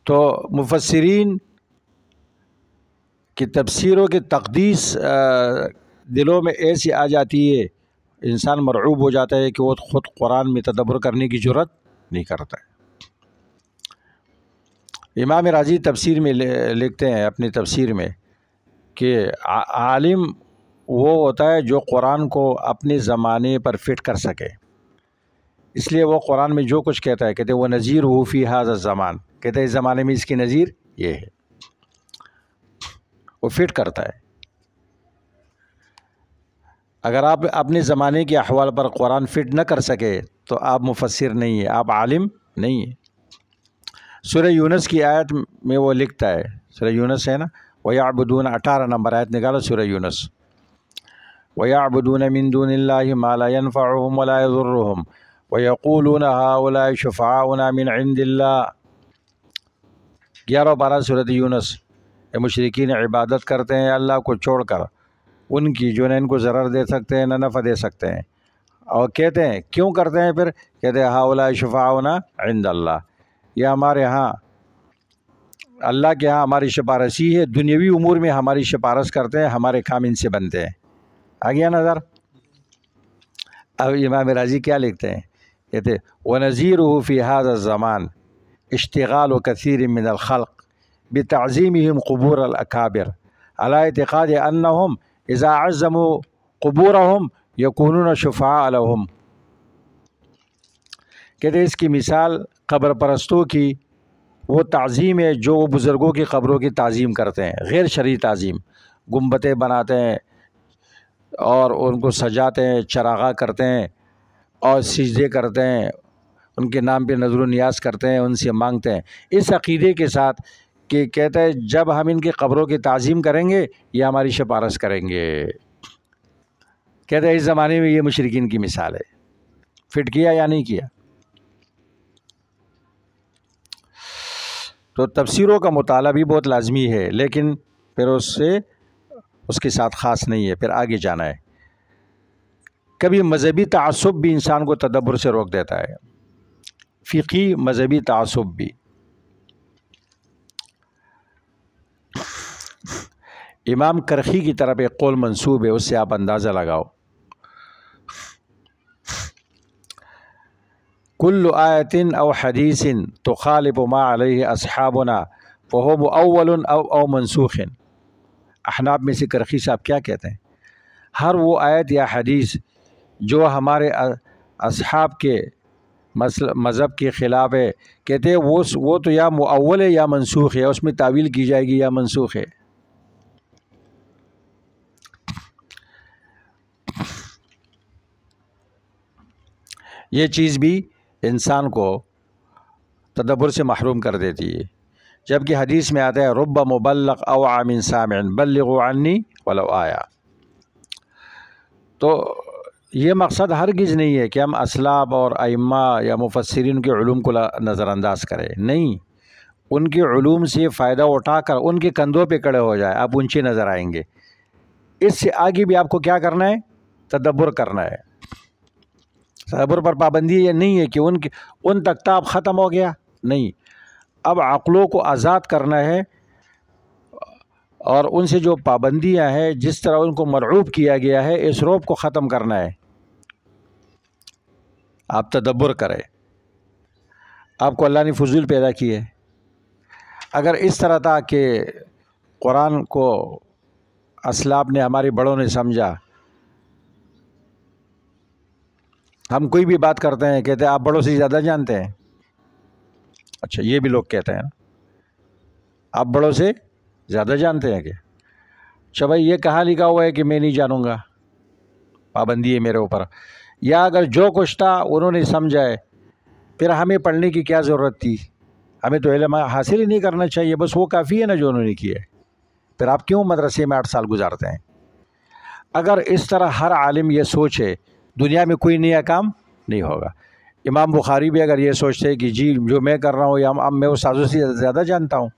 Speaker 1: تو مفسرین کی تفسیروں کی تقدیس دلوں میں ایسی آ جاتی ہے، انسان مرعوب ہو جاتا ہے کہ وہ خود قرآن میں تدبر کرنے کی جرات نہیں کرتا ہے۔ امام راضی تفسیر میں لکھتے ہیں اپنی تفسیر میں کہ عالم وہ ہوتا ہے جو قرآن کو اپنے زمانے پر فٹ کر سکے، اس لیے وہ قرآن میں جو کچھ کہتا ہے، کہتے ہیں وہ نذیر ہو فی ھذا الزمان، کہتے ہیں اس زمانے میں اس کی نذیر یہ ہے، وہ فٹ کرتا ہے۔ اگر آپ اپنے زمانے کے احوال پر قرآن فٹ نہ کر سکے تو آپ مفسر نہیں ہیں، آپ عالم نہیں ہیں۔ سورہ یونس کی آیت میں وہ لکھتا ہے، سورہ یونس ہے نا، وَيَعْبُدُونَ 18 نمبر آیت نکالو سورہ یونس، وَيَعْبُدُونَ مِن دُونِ اللَّهِ مَا لَا يَنْفَعُهُمْ وَلَا يَضُرُّهُمْ وَيَقُولُونَ هَؤُلَاءِ شُفَعَاؤُنَا مِنْ عِنْدِ اللَّهِ۔ 11-12 سورۃ یونس۔ مشرکین عبادت کرتے ہیں اللہ کو چھوڑ کر، ان کی جو نہ ان کو ضرر دے سکتے ہیں نہ نفع دے سکتے ہیں، اور کہتے ہیں کیوں کرتے ہیں، پھر کہتے ہیں ہؤلاء شفعاؤنا عند اللہ، یہ ہمارے ہاں اللہ کے ہاں ہماری سفارشی ہے، دنیاوی امور میں ہماری سفارش کرتے ہیں، ہمارے کام ان سے بنتے ہیں۔ آ گیا نظر؟ اب امام راضی کیا لکھتے ہیں، کہتے وَنَذِيرُهُ فِي هَذَا الزَّمَانِ اشتغال كثير من الخلق بتعظيمهم قبور الأكابر على اعتقاد أنهم إذا عظموا قبورهم يكونون شفعاء لهم۔ کہتے ہیں اس کی مثال قبر پرستوں کی وہ تعظیم ہے جو وہ بزرگوں کی قبروں کی تعظیم کرتے ہیں، غیر شرعی تعظیم، گنبدیں بناتے ہیں اور ان کو سجاتے ہیں، چراغاں کرتے ہیں اور سجدے کرتے ہیں، ان کے نام پہ نظر و نیاز کرتے ہیں، ان سے مانگتے ہیں، اس عقیدے کے ساتھ کہ کہتا ہے جب ہم ان کی قبروں کی تعظیم کریں گے یہ ہماری سفارش کریں گے۔ کہتا ہے اس زمانے میں یہ مشرکین کی مثال ہے، فٹ کیا یا نہیں کیا؟ تو تفسیروں کا مطالعہ بھی بہت لازمی ہے، لیکن پھر اس کے ساتھ خاص نہیں ہے، پھر آگے جانا ہے۔ کبھی مذہبی تعصب بھی انسان کو تدبر سے روک دیتا ہے، فقہی مذہبی تعصب بھی۔ امام کرخی کی طرف ایک قول منسوب ہے، اس سے آپ اندازہ لگاؤ. کل آیت او حدیث تخالف ما علیہ اصحابنا فہو مؤول او منسوخ. احناف میں سے کرخی صاحب کیا کہتے ہیں؟ ہر وہ آیت یا حدیث جو ہمارے اصحاب کے مذہب کے خلاف ہے، کہتے ہیں وہ تو یا مؤول ہے یا منسوخ ہے، اس میں تعویل کی جائے گی یا منسوخ ہے. یہ چیز بھی انسان کو تدبر سے محروم کر دیتی ہے. جبکہ حدیث میں آتا ہے رب مبلغ او عام سامع بلغوا عنی ولو آیا. تو یہ مقصد ہرگز نہیں ہے کہ ہم اسلاف اور ائمہ یا مفسرین کے علوم کو نظر انداز کریں. نہیں، ان کے علوم سے فائدہ اٹھا کر ان کے کندھوں پہ کھڑے ہو جائے، آپ اونچے نظر آئیں گے. اس سے آگے بھی آپ کو کیا کرنا ہے؟ تدبر کرنا ہے. تدبر پر پابندی یہ نہیں ہے کہ ان تک تاب ختم ہو گیا، نہیں، اب عقلوں کو آزاد کرنا ہے اور ان سے جو پابندیاں ہیں، جس طرح ان کو مرعوب کیا گیا ہے، اس روب کو ختم کرنا ہے. آپ تدبر کریں. آپ کو اللہ نے فضول پیدا کی ہے. اگر اس طرح تھا کہ قرآن کو اسلاف نے، ہمارے بڑوں نے سمجھا، ہم کوئی بھی بات کرتے ہیں کہتے ہیں آپ بڑوں سے زیادہ جانتے ہیں. اچھا، یہ بھی لوگ کہتے ہیں آپ بڑوں سے زیادہ جانتے ہیں کہ اچھا بھائی یہ کہاں لکھا ہوا ہے کہ میں نہیں جانوں گا، پابندی ہے میرے اوپر. یا اگر جو کچھ تھا انہوں نے سمجھا ہے، پھر ہمیں پڑھنے کی کیا ضرورت تھی؟ ہمیں تو علم حاصل ہی نہیں کرنا چاہیے، بس وہ کافی ہے نا جو انہوں نے کیا ہے. پھر آپ کیوں مدرسے میں 8 سال گزارتے ہیں؟ اگر اس طرح ہر عالم یہ سوچے، دنیا میں کوئی نیا کام نہیں ہوگا. امام بخاری بھی اگر یہ سوچتے کہ جی جو میں کر رہا ہوں یا اب میں استاذوں سے زیادہ جانتا ہوں،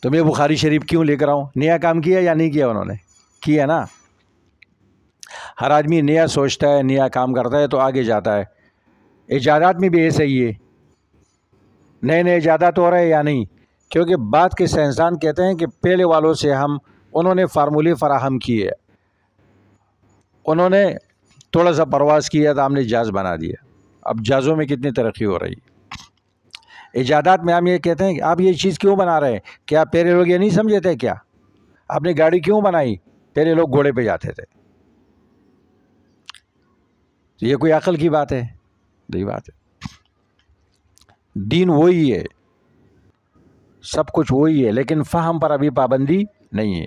Speaker 1: تو میں بخاری شریف کیوں لکھ رہا ہوں؟ نیا کام کیا یا نہیں کیا؟ انہوں نے کیا نا. ہر آدمی نیا سوچتا ہے، نیا کام کرتا ہے تو آگے جاتا ہے. ایجادات میں بھی ایسا ہی ہے، نئے نئے ایجادات ہو رہے ہیں یا نہیں؟ کیونکہ بات کے سائنسدان کہتے ہیں کہ پہلے والوں سے انہوں نے فارمولے فراہم کیے، انہوں نے تھوڑا سا پرواز کیا تو ہم نے جہاز بنا دیا. اب جہازوں میں کتنی ترقی ہو رہی ہے. ایجادات میں ہم یہ کہتے ہیں کہ آپ یہ چیز کیوں بنا رہے ہیں؟ کیا پہلے لوگ یہ نہیں سمجھے تھے؟ کیا آپ نے گاڑی کیوں بنائی؟ پہلے لوگ گھوڑے پہ جاتے تھے. تو یہ کوئی عقل کی بات ہے؟ نہیں بات ہے. دین وہی ہے، سب کچھ وہی ہے، لیکن فہم پر ابھی پابندی نہیں ہے.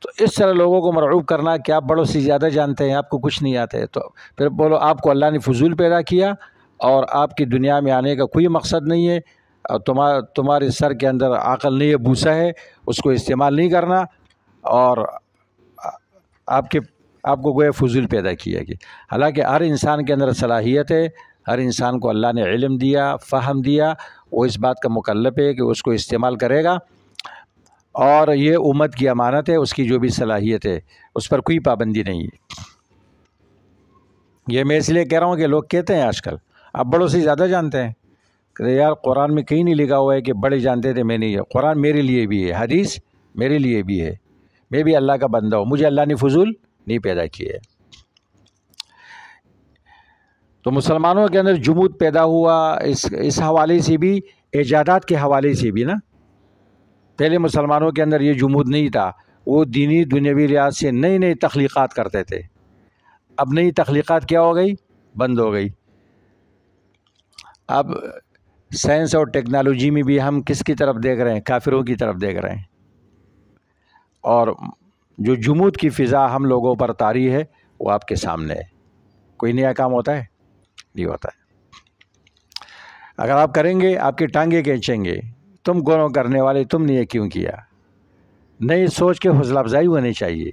Speaker 1: تو اس طرح لوگوں کو مرعوب کرنا کہ آپ بڑوں سے زیادہ جانتے ہیں، آپ کو کچھ نہیں آتا ہے، تو پھر بولو آپ کو اللہ نے فضول پیدا کیا اور آپ کی دنیا میں آنے کا کوئی مقصد نہیں ہے، اور تمہارے سر کے اندر عقل نہیں ہے، بوسہ ہے، اس کو استعمال نہیں کرنا، اور آپ کو گویا فضول پیدا کیا گیا. حالانکہ ہر انسان کے اندر صلاحیت ہے، ہر انسان کو اللہ نے علم دیا، فہم دیا، وہ اس بات کا مکلف ہے کہ اس کو استعمال کرے گا، اور یہ امت کی امانت ہے، اس کی جو بھی صلاحیت ہے اس پر کوئی پابندی نہیں ہے. یہ میں اس لیے کہہ رہا ہوں کہ لوگ کہتے ہیں آج کل آپ بڑوں سے زیادہ جانتے ہیں، کہ یار قرآن میں کہیں نہیں لکھا ہوا ہے کہ بڑے جانتے تھے میں نہیں. قرآن میرے لیے بھی ہے، حدیث میرے لیے بھی ہے، میں بھی اللہ کا بندہ ہوں، مجھے اللہ نے فضول نہیں پیدا کیے. تو مسلمانوں کے اندر جمود پیدا ہوا اس حوالے سے بھی، ایجادات کے حوالے سے بھی نا. پہلے مسلمانوں کے اندر یہ جمود نہیں تھا، وہ دینی دنیاوی لحاظ سے نئی نئی تخلیقات کرتے تھے. اب نئی تخلیقات کیا ہو گئی؟ بند ہو گئی. اب سائنس اور ٹیکنالوجی میں بھی ہم کس کی طرف دیکھ رہے ہیں؟ کافروں کی طرف دیکھ رہے ہیں. اور جو جمود کی فضا ہم لوگوں پر طاری ہے وہ آپ کے سامنے ہے. کوئی نیا کام ہوتا ہے؟ نہیں ہوتا ہے. اگر آپ کریں گے آپ کی ٹانگیں کھینچیں گے، تم گناہ کرنے والے تم نے یہ کیوں کیا؟ نئی سوچ کے حوصلہ افزائی ہونی چاہیے.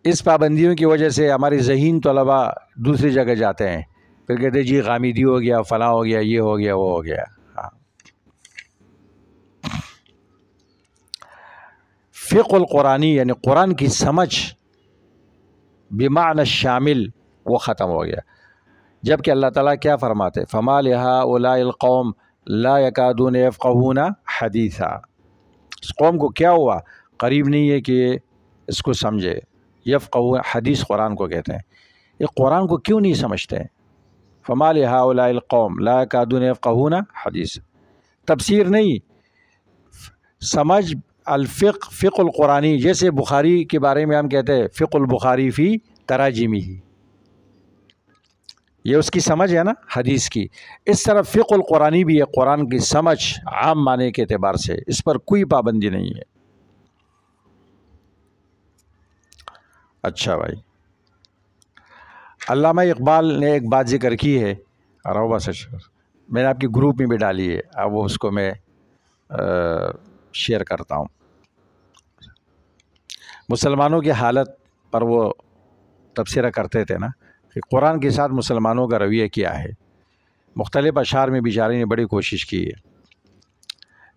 Speaker 1: اس پابندیوں کی وجہ سے ہمارے ذہین طلباء دوسری جگہ جاتے ہیں، پھر کہتے جی غامدی ہو گیا، فلاں ہو گیا، یہ ہو گیا، وہ ہو گیا. فقہ القرآنی یعنی قرآن کی سمجھ بمعنی شامل وہ ختم ہو گیا. جبکہ اللہ تعالیٰ کیا فرماتے؟ فما لہؤلاء القوم لا یکادون یفقہون حدیثا، اس قوم کو کیا ہوا، قریب نہیں ہے کہ اس کو سمجھے۔ یفقہون حدیث قرآن کو کہتے ہیں، یہ قرآن کو کیوں نہیں سمجھتے ہیں؟ فما لہؤلاء القوم لا یکادون یفقہون حدیث، تفسیر نہیں، سمجھ الفقہ، فقہ القرآنی، جیسے بخاری کے بارے میں ہم کہتے ہیں فقہ البخاری فی تراجمہ، یہ اس کی سمجھ ہے نا حدیث کی، اس طرح فقہ القرآنی بھی ہے، قرآن کی سمجھ عام معنی کے اعتبار سے، اس پر کوئی پابندی نہیں ہے۔ اچھا بھائی، علامہ اقبال نے ایک بات ذکر کی ہے، روبہ سچ میں نے آپ کی گروپ میں بھی ڈالی ہے، اب وہ اس کو میں شیئر کرتا ہوں۔ مسلمانوں کی حالت پر وہ تبصرہ کرتے تھے نا کہ قرآن کے ساتھ مسلمانوں کا رویہ کیا ہے۔ مختلف اشعار میں بیچارے نے بڑی کوشش کی ہے۔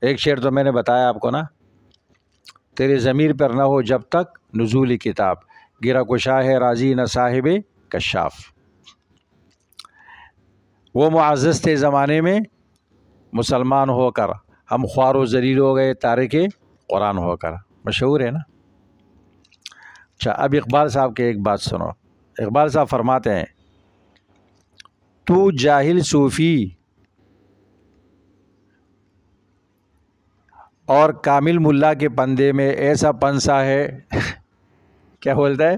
Speaker 1: ایک شعر تو میں نے بتایا آپ کو نا، تیرے ضمیر پر نہ ہو جب تک نزول کتاب، گرا کشا ہے راضی نہ صاحب کشاف۔ وہ معزز تھے زمانے میں مسلمان ہو کر، ہم خوار و ذلیل ہو گئے تارک قرآن ہو کر، مشہور ہے نا۔ اچھا، اب اقبال صاحب کے ایک بات سنو۔ اقبال صاحب فرماتے ہیں، تو جاہل صوفی اور کامل ملا کے پندے میں ایسا پنسا ہے کیا بولتا ہے؟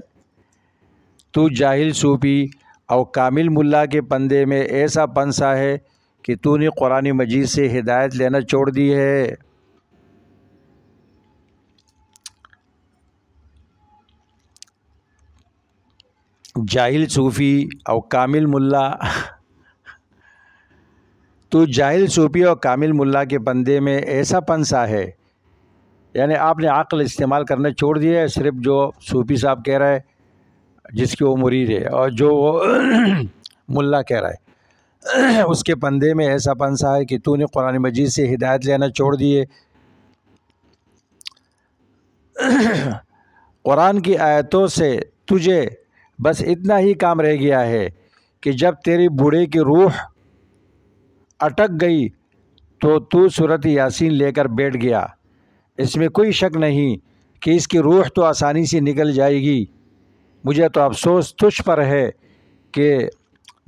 Speaker 1: تو جاہل صوفی اور کامل ملا کے پندے میں ایسا پنسا ہے کہ تو نے قرآن مجید سے ہدایت لینا چھوڑ دی ہے۔ جاہل صوفی اور کامل ملا تو جاہل صوفی اور کامل ملا کے پندے میں ایسا پنسا ہے، یعنی آپ نے عقل استعمال کرنا چھوڑ دیا ہے، صرف جو صوفی صاحب کہہ رہا ہے جس کی وہ مرید ہے، اور جو وہ ملا کہہ رہا ہے اس کے پندے میں ایسا پنسا ہے کہ تو نے قرآن مجید سے ہدایت لینا چھوڑ دیے۔ قرآن کی آیتوں سے تجھے بس اتنا ہی کام رہ گیا ہے کہ جب تیری بوڑھے کی روح اٹک گئی تو سورۃ یاسین لے کر بیٹھ گیا۔ اس میں کوئی شک نہیں کہ اس کی روح تو آسانی سے نکل جائے گی، مجھے تو افسوس تجھ پر ہے کہ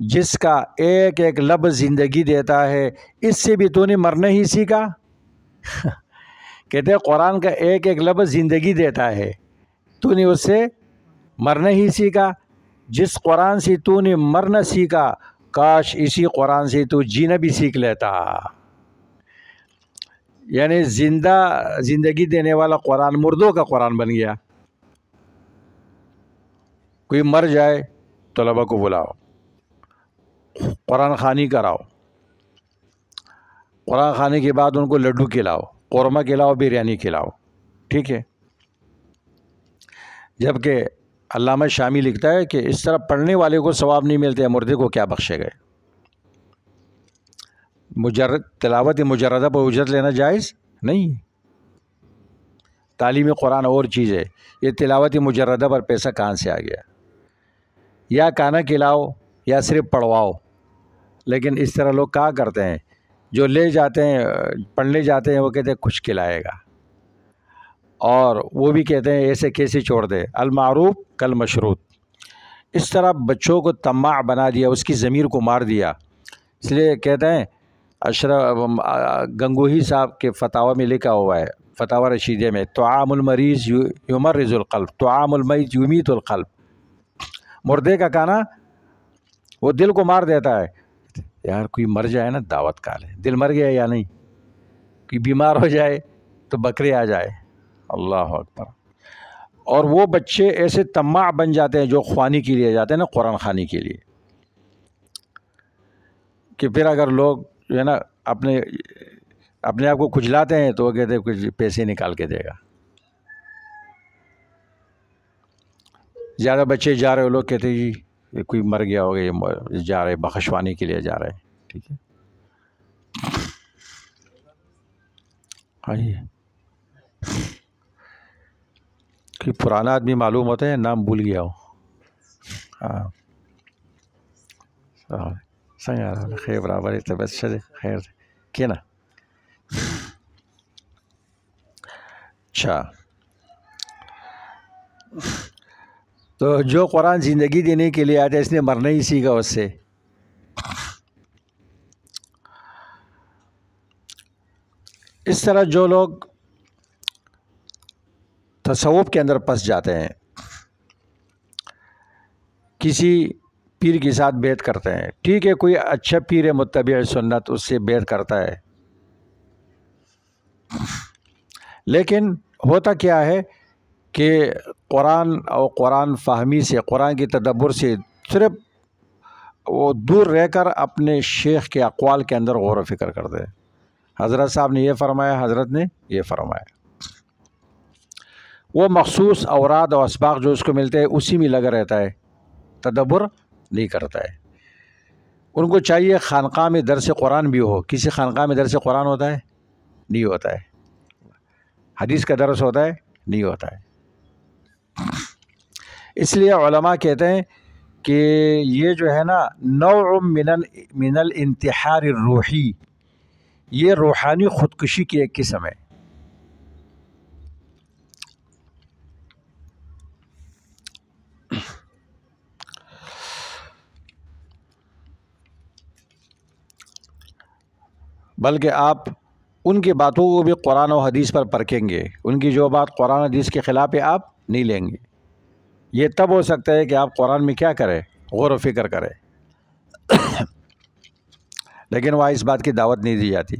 Speaker 1: جس کا ایک ایک لفظ زندگی دیتا ہے، اس سے بھی تو نے مرنا ہی سیکھا۔ کہتے ہیں قرآن کا ایک ایک لفظ زندگی دیتا ہے، تو نے اس سے مرنا ہی سیکھا۔ جس قرآن سے تو نے مرنا سیکھا، کاش اسی قرآن سے تو جینا بھی سیکھ لیتا۔ یعنی زندگی دینے والا قرآن مردوں کا قرآن بن گیا۔ کوئی مر جائے طلبہ کو بلاؤ، قرآن خوانی کراؤ، قرآن خوانی کے بعد ان کو لڈو کھلاؤ، قورمہ کھلاؤ، بریانی کھلاؤ، ٹھیک ہے۔ جبکہ علامہ شامی لکھتا ہے کہ اس طرح پڑھنے والے کو ثواب نہیں ملتے، مردے کو کیا بخشے گئے۔ مجرد تلاوت مجردہ پر اجرت لینا جائز نہیں، تعلیم قرآن اور چیز ہے، یہ تلاوت مجردہ پر پیسہ کہاں سے آ گیا؟ یا کانا کھلاؤ یا صرف پڑھواؤ، لیکن اس طرح لوگ کہا کرتے ہیں، جو لے جاتے ہیں پڑھنے جاتے ہیں وہ کہتے ہیں کچھ کھلائے گا، اور وہ بھی کہتے ہیں ایسے کیسے چھوڑ دے، المعروف کل مشروط۔ اس طرح بچوں کو طماع بنا دیا، اس کی ضمیر کو مار دیا۔ اس لیے کہتے ہیں اشرف گنگوہی صاحب کے فتاوی میں لکھا ہوا ہے، فتاوی رشیدہ میں، طعام المریض یمرض القلب، طعام المیت یمیت القلب۔ مردے کا کھانا وہ دل کو مار دیتا ہے۔ یار کوئی مر جائے نا دعوت کھا لے، دل مر گیا یا نہیں، کوئی بیمار ہو جائے تو بکرے آ جائے، اللہ اکبر۔ اور وہ بچے ایسے طماع بن جاتے ہیں جو خوانی کے لیے جاتے ہیں نا، قرآن خوانی کے لیے، کہ پھر اگر لوگ جو ہے نا اپنے آپ کو کھجلاتے ہیں تو وہ کہتے ہیں کچھ پیسے نکال کے دے گا۔ زیادہ بچے جا رہے ہو، لوگ کہتے ہیں جی کوئی مر گیا ہوگا، یہ جا رہے بخشوانے کے لیے جا رہے ہیں، ٹھیک ہے۔ آئیے کہ پرانا آدمی معلوم ہوتا ہے، نام بھول گیا ہو۔ ہاں خیر برابر ہے، طبیعت شد خیر کہ نا. اچھا، تو جو قرآن زندگی دینے کے لیے آیا تھا اس نے مرنا ہی سیکھا اس سے. اس طرح جو لوگ تصوف کے اندر پس جاتے ہیں، کسی پیر کے ساتھ بیعت کرتے ہیں، ٹھیک ہے کوئی اچھا پیر ہے متبع سنت، اس سے بیعت کرتا ہے، لیکن ہوتا کیا ہے کہ قرآن اور قرآن فہمی سے، قرآن کی تدبر سے صرف وہ دور رہ کر اپنے شیخ کے اقوال کے اندر غور و فکر کرتے ہیں. حضرت صاحب نے یہ فرمایا، حضرت نے یہ فرمایا. وہ مخصوص اوراد و اسباق جو اس کو ملتے ہیں اسی میں لگا رہتا ہے، تدبر نہیں کرتا ہے. ان کو چاہیے خانقاہ میں درس قرآن بھی ہو. کسی خانقاہ میں درس قرآن ہوتا ہے؟ نہیں ہوتا ہے. حدیث کا درس ہوتا ہے؟ نہیں ہوتا ہے. اس لیے علماء کہتے ہیں کہ یہ جو ہے نا نوع من الانتحار الروحی، یہ روحانی خودکشی کی ایک قسم ہے. بلکہ آپ ان کی باتوں کو بھی قرآن و حدیث پر پرکھیں گے. ان کی جو بات قرآن و حدیث کے خلاف ہے آپ نہیں لیں گے. یہ تب ہو سکتا ہے کہ آپ قرآن میں کیا کریں؟ غور و فکر کریں. لیکن وہاں اس بات کی دعوت نہیں دی جاتی.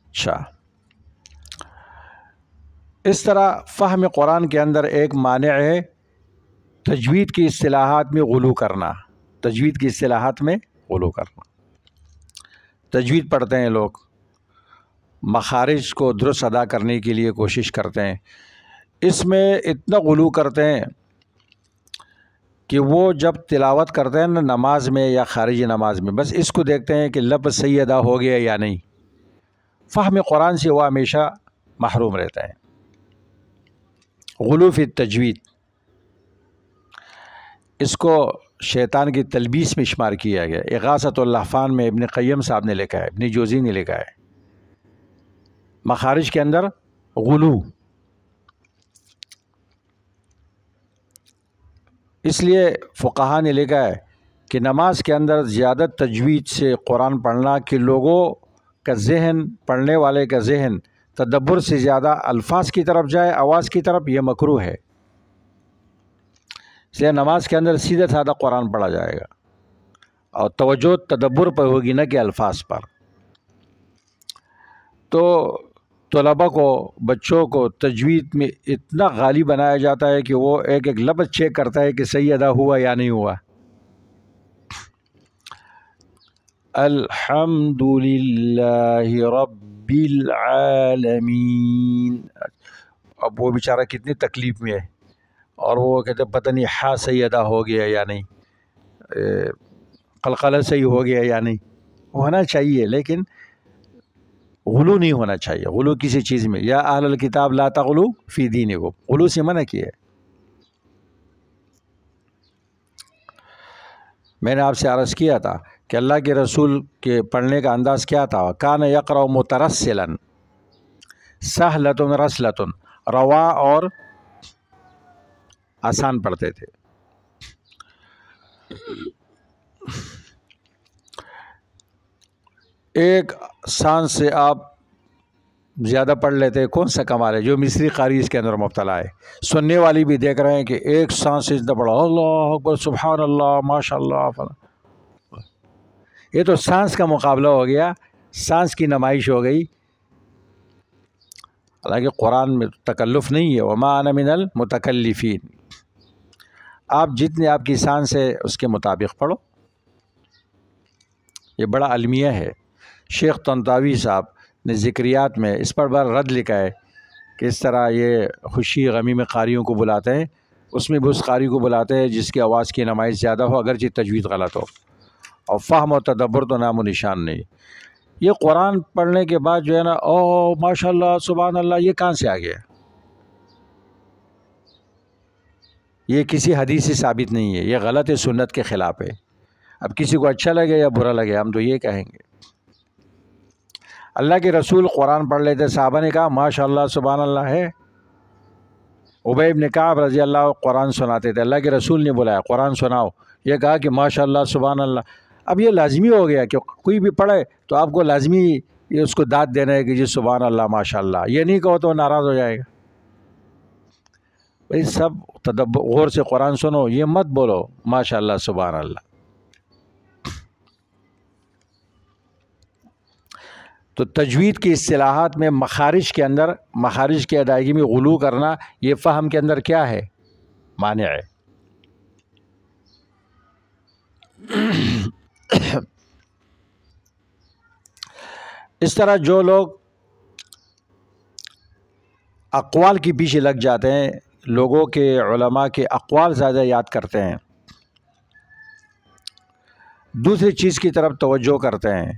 Speaker 1: اچھا، اس طرح فہم قرآن کے اندر ایک مانع ہے تجوید کی اصطلاحات میں غلو کرنا. تجوید کی اصطلاحات میں غلو کرنا. تجوید پڑھتے ہیں لوگ، مخارج کو درست ادا کرنے کے لیے کوشش کرتے ہیں، اس میں اتنا غلو کرتے ہیں کہ وہ جب تلاوت کرتے ہیں نا نماز میں یا خارج نماز میں، بس اس کو دیکھتے ہیں کہ لفظ صحیح ادا ہو گیا یا نہیں. فہم قرآن سے وہ ہمیشہ محروم رہتا ہے. غلو فی التجوید، اس کو شیطان کی تلبیس میں شمار کیا گیا. اغاثۃ اللحفان میں ابن قیم صاحب نے لکھا ہے، ابن جوزی نے لکھا ہے، مخارج کے اندر غلو. اس لیے فقہا نے لکھا ہے کہ نماز کے اندر زیادہ تجوید سے قرآن پڑھنا کہ لوگوں کا ذہن، پڑھنے والے کا ذہن تدبر سے زیادہ الفاظ کی طرف جائے، آواز کی طرف، یہ مکروہ ہے. اس لیے نماز کے اندر سیدھا سادہ قرآن پڑھا جائے گا اور توجہ تدبر پر ہوگی نہ کہ الفاظ پر. تو طلباء کو، بچوں کو تجوید میں اتنا غالی بنایا جاتا ہے کہ وہ ایک ایک لفظ چیک کرتا ہے کہ صحیح ادا ہوا یا نہیں ہوا. الحمد للہ رب العالمین. اب وہ بیچارہ کتنی تکلیف میں ہے اور وہ کہتے پتہ نہیں ہا صحیح ادا ہو گیا یا نہیں، قلقلہ صحیح ہو گیا یا نہیں. ہونا چاہیے لیکن غلو نہیں ہونا چاہیے. غلو کسی چیز میں، یا اہل الکتاب لا تغلو فی دینکم، غلو سے منع کیا ہے. میں نے آپ سے عرض کیا تھا کہ اللہ کے رسول کے پڑھنے کا انداز کیا تھا. کان یقرأ مترسلا سہلۃ رسلۃ، روا اور آسان پڑھتے تھے. ایک سانس سے آپ زیادہ پڑھ لیتے، کون سا کمال ہے؟ جو مصری قاری اس کے اندر مبتلا ہے. سننے والی بھی دیکھ رہے ہیں کہ ایک سانس سے اتنا پڑھا، اللہ اکبر، سبحان اللہ، ماشاء اللہ. یہ تو سانس کا مقابلہ ہو گیا، سانس کی نمائش ہو گئی. حالانکہ قرآن میں تکلف نہیں ہے، وما انا من المتکلفین. آپ جتنے آپ کی سانس ہے اس کے مطابق پڑھو. یہ بڑا المیہ ہے. شیخ طنطاوی صاحب نے ذکریات میں اس پر بڑا رد لکھا ہے کہ اس طرح یہ خوشی غمی میں قاریوں کو بلاتے ہیں، اس میں بھی اس قاری کو بلاتے ہیں جس کی آواز کی نمائش زیادہ ہو اگرچہ تجوید غلط ہو، اور فہم و تدبر تو نام و نشان نہیں. یہ قرآن پڑھنے کے بعد جو ہے نا، او ماشاء اللہ، سبحان اللہ، یہ کہاں سے آ گیا؟ یہ کسی حدیث سے ثابت نہیں ہے، یہ غلط ہے، سنت کے خلاف ہے. اب کسی کو اچھا لگے یا برا لگے ہم تو یہ کہیں گے۔ اللہ کے رسول قرآن پڑھ لیتے، صحابہ نے کہا ماشاء اللہ سبحان اللہ ہے۔ ابی بن کعب رضی اللہ قرآن سناتے تھے، اللہ کے رسول نے بلایا قرآن سناؤ، یہ کہا کہ ماشاء اللہ سبحان اللہ۔ اب یہ لازمی ہو گیا کہ کوئی بھی پڑھے تو آپ کو لازمی یہ اس کو داد دینا ہے کہ جی سبحان اللہ ماشاء اللہ، یہ نہیں کہو تو ناراض ہو جائے گا۔ بھائی سب تدبر غور سے قرآن سنو، یہ مت بولو ماشاء اللہ سبحان اللہ۔ تو تجوید کی اصطلاحات میں مخارج کے اندر، مخارج کی ادائیگی میں غلو کرنا، یہ فہم کے اندر کیا ہے؟ مانع ہے۔ اس طرح جو لوگ اقوال کے پیچھے لگ جاتے ہیں، لوگوں کے علماء کے اقوال زیادہ یاد کرتے ہیں، دوسری چیز کی طرف توجہ کرتے ہیں،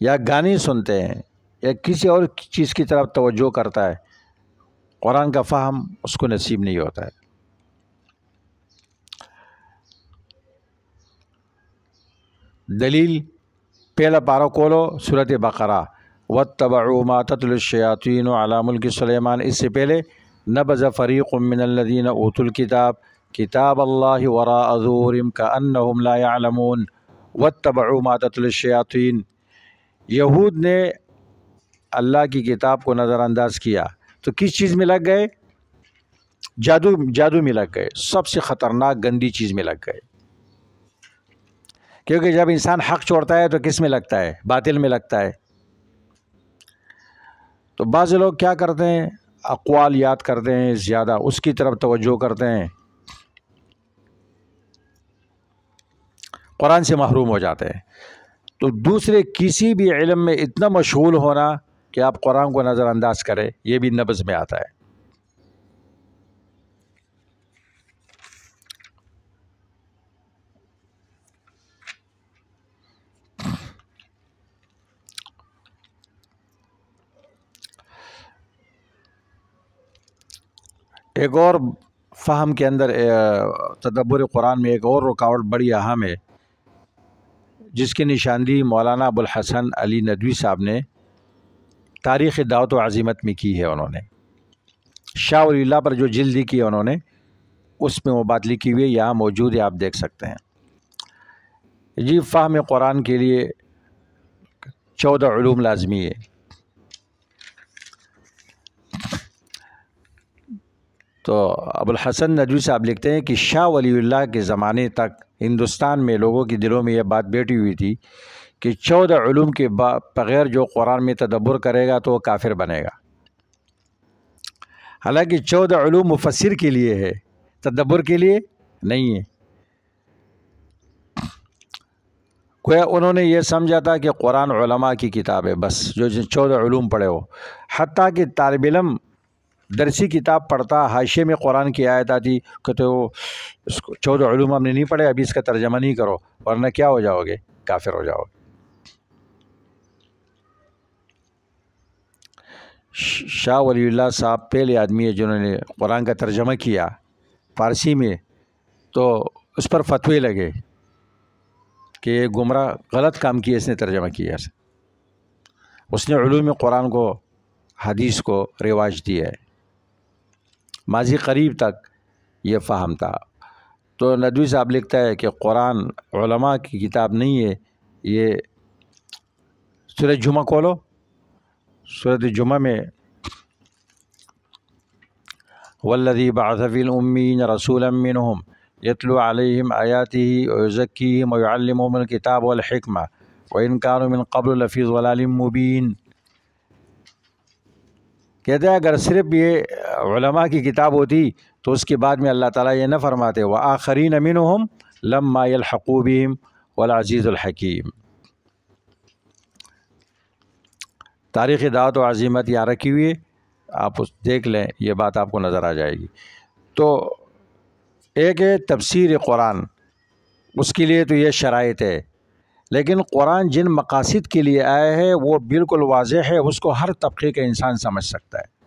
Speaker 1: یا گانے سنتے ہیں، یا کسی اور چیز کی طرف توجہ کرتا ہے، قرآن کا فہم اس کو نصیب نہیں ہوتا ہے۔ دلیل پہلا پارہ کھولو سورۃ بقرہ، واتبعوا ما تتلو الشیاطین علی ملک سلیمان، اس سے پہلے نبذ فریق من الذین اوتوا الکتاب کتاب اللہ وراء ظہورہم کأنہم لا یعلمون واتبعوا ما تتلو الشیاطین۔ یہود نے اللہ کی کتاب کو نظر انداز کیا تو کس چیز میں لگ گئے؟ جادو میں لگ گئے، سب سے خطرناک گندی چیز میں لگ گئے۔ کیونکہ جب انسان حق چھوڑتا ہے تو کس میں لگتا ہے؟ باطل میں لگتا ہے۔ تو بعض لوگ کیا کرتے ہیں؟ اقوال یاد کرتے ہیں زیادہ، اس کی طرف توجہ کرتے ہیں، قرآن سے محروم ہو جاتے ہیں۔ تو دوسرے کسی بھی علم میں اتنا مشغول ہونا کہ آپ قرآن کو نظر انداز کریں، یہ بھی نبض میں آتا ہے۔ ایک اور فہم کے اندر تدبر قرآن میں ایک اور رکاوٹ بڑی اہم ہے، جس کی نشاندہی مولانا ابوالحسن علی ندوی صاحب نے تاریخ دعوت و عزیمت میں کی ہے۔ انہوں نے شاہ ولی اللہ پر جو جلد لکھی ہے انہوں نے، اس میں وہ بات لکھی ہوئی ہے، یہاں موجود ہے، آپ دیکھ سکتے ہیں۔ جی فہم قرآن کے لیے 14 علوم لازمی ہے۔ تو ابوالحسن ندوی صاحب لکھتے ہیں کہ شاہ ولی اللہ کے زمانے تک ہندوستان میں لوگوں کے دلوں میں یہ بات بیٹھی ہوئی تھی کہ 14 علوم کے بغیر جو قرآن میں تدبر کرے گا تو وہ کافر بنے گا۔ حالانکہ 14 علوم مفسر کے لیے ہے، تدبر کے لیے نہیں ہے۔ گویا انہوں نے یہ سمجھا تھا کہ قرآن علماء کی کتاب ہے، بس جو 14 علوم پڑھے ہو۔ حتیٰ کہ طالب علم درسی کتاب پڑھتا، حاشیے میں قرآن کی آیت آتی، کہتے ہو اس کو 14 علوم ہم نے نہیں پڑھے، ابھی اس کا ترجمہ نہیں کرو ورنہ کیا ہو جاؤ گے؟ کافر ہو جاؤ گے۔ شاہ ولی اللہ صاحب پہلے آدمی ہے جنہوں نے قرآن کا ترجمہ کیا فارسی میں، تو اس پر فتوے لگے کہ یہ گمراہ غلط کام کیا، اس نے ترجمہ کیا، اس نے علوم قرآن کو، حدیث کو رواج دیا ہے۔ ماضی قریب تک یہ فہم تھا۔ تو ندوی صاحب لکھتا ہے کہ قرآن علماء کی کتاب نہیں ہے۔ یہ سورہ جمعہ کھولو، سورۃ جمعہ میں والذی بعث فی الامین رسولا منہم یتلو علیہم آیاتہ ویزکیہم ویعلمہم الکتاب والحکمہ وان کانوا من قبل لفی ضلال مبین۔ کہتے ہیں اگر صرف یہ علماء کی کتاب ہوتی تو اس کے بعد میں اللہ تعالیٰ یہ نہ فرماتے وآخرین منہم لما یلحقوا بہم والعزیز الحکیم۔ تاریخ دعوت و عزیمت یہاں رکھی ہوئی ہے، آپ دیکھ لیں، یہ بات آپ کو نظر آ جائے گی۔ تو ایک ہے تفسیر قرآن، اس کے لیے تو یہ شرائط ہے، لیکن قرآن جن مقاصد کے لیے آیا ہے وہ بالکل واضح ہے، اس کو ہر طبقے کا انسان سمجھ سکتا ہے۔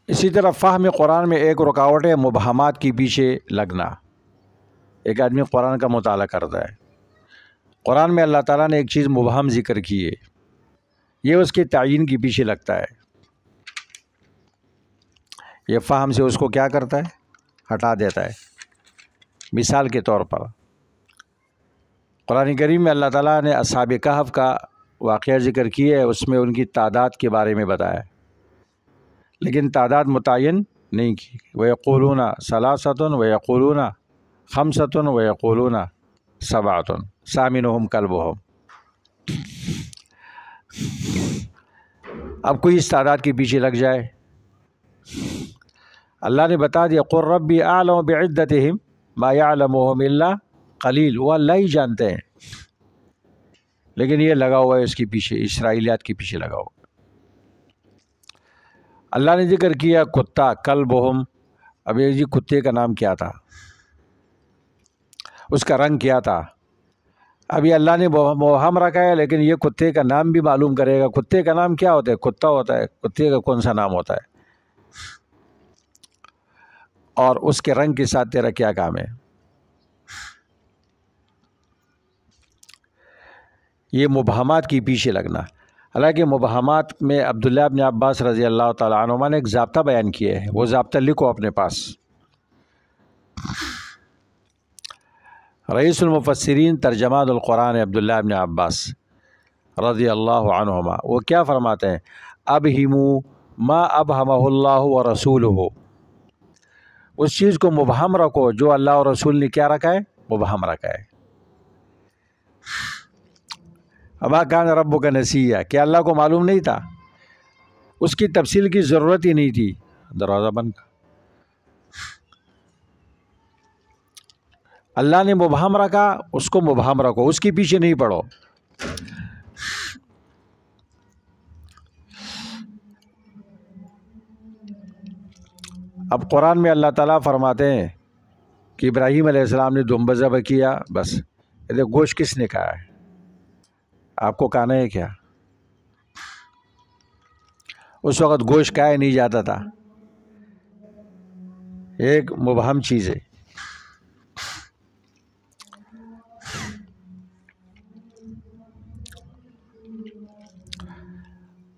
Speaker 1: اسی طرح فہم قرآن میں ایک رکاوٹ ہے مبہمات کے پیچھے لگنا۔ ایک آدمی قرآن کا مطالعہ کرتا ہے، قرآن میں اللہ تعالیٰ نے ایک چیز مبہم ذکر کی ہے، یہ اس کے تعین کے پیچھے لگتا ہے، یہ فہم سے اس کو کیا کرتا ہے، ہٹا دیتا ہے۔ مثال کے طور پر قرآن کریم میں اللہ تعالیٰ نے اصحاب کہف کا واقعہ ذکر کیا ہے، اس میں ان کی تعداد کے بارے میں بتایا، لیکن تعداد متعین نہیں کی۔ وَيَقُولُونَ ثَلَاثَةٌ وَيَقُولُونَ خَمْسَةٌ وَيَقُولُونَ سَبْعَةٌ ثَامِنُهُمْ كَلْبُهُمْ۔ اب کوئی اس تعداد کے پیچھے لگ جائے، اللہ نے بتا دیا قُلْ رَبِّي أَعْلَمُ بِعِدَّتِهِمْ مَا يَعْلَمُهُمْ إِلَّا قلیل، وہ اللہ ہی جانتے ہیں، لیکن یہ لگا ہوا ہے اس کے پیچھے، اسرائیلیات کے پیچھے لگا ہوا۔ اللہ نے ذکر کیا کتا، کلبہم، اب یہ جی کتے کا نام کیا تھا، اس کا رنگ کیا تھا، ابھی اللہ نے مبہم رکھا ہے، لیکن یہ کتے کا نام بھی معلوم کرے گا۔ کتے کا نام کیا ہوتا ہے؟ کتا ہوتا ہے، کتے کا کون سا نام ہوتا ہے، اور اس کے رنگ کے ساتھ تیرا کیا کام ہے؟ یہ مبہمات کے پیچھے لگنا۔ حالانکہ مبہمات میں عبداللہ بن عباس رضی اللہ تعالیٰ عنہما نے ایک ضابطہ بیان کیا ہے، وہ ضابطہ لکھو اپنے پاس۔ رئیس المفسرین ترجمان القرآن عبداللہ بن عباس رضی اللہ عنہما، وہ کیا فرماتے ہیں؟ ابہموا ما ابہمہ اللہ ورسولہ، اس چیز کو مبہم رکھو جو اللہ اور رسول نے کیا رکھا ہے، مبہم رکھا ہے۔ وما کان ربک نسیا، کیا اللہ کو معلوم نہیں تھا؟ اس کی تفصیل کی ضرورت ہی نہیں تھی۔ دروازہ بند کر۔ اللہ نے مبہم رکھا، اس کو مبہم رکھو، اس کے پیچھے نہیں پڑو۔ اب قرآن میں اللہ تعالیٰ فرماتے ہیں کہ ابراہیم علیہ السلام نے دمبہ ذبح کیا، بس گوشت کس نے کہا ہے؟ آپ کو کہنا ہے کیا؟ اس وقت گوشت کھایا نہیں جاتا تھا، ایک مبہم چیز ہے۔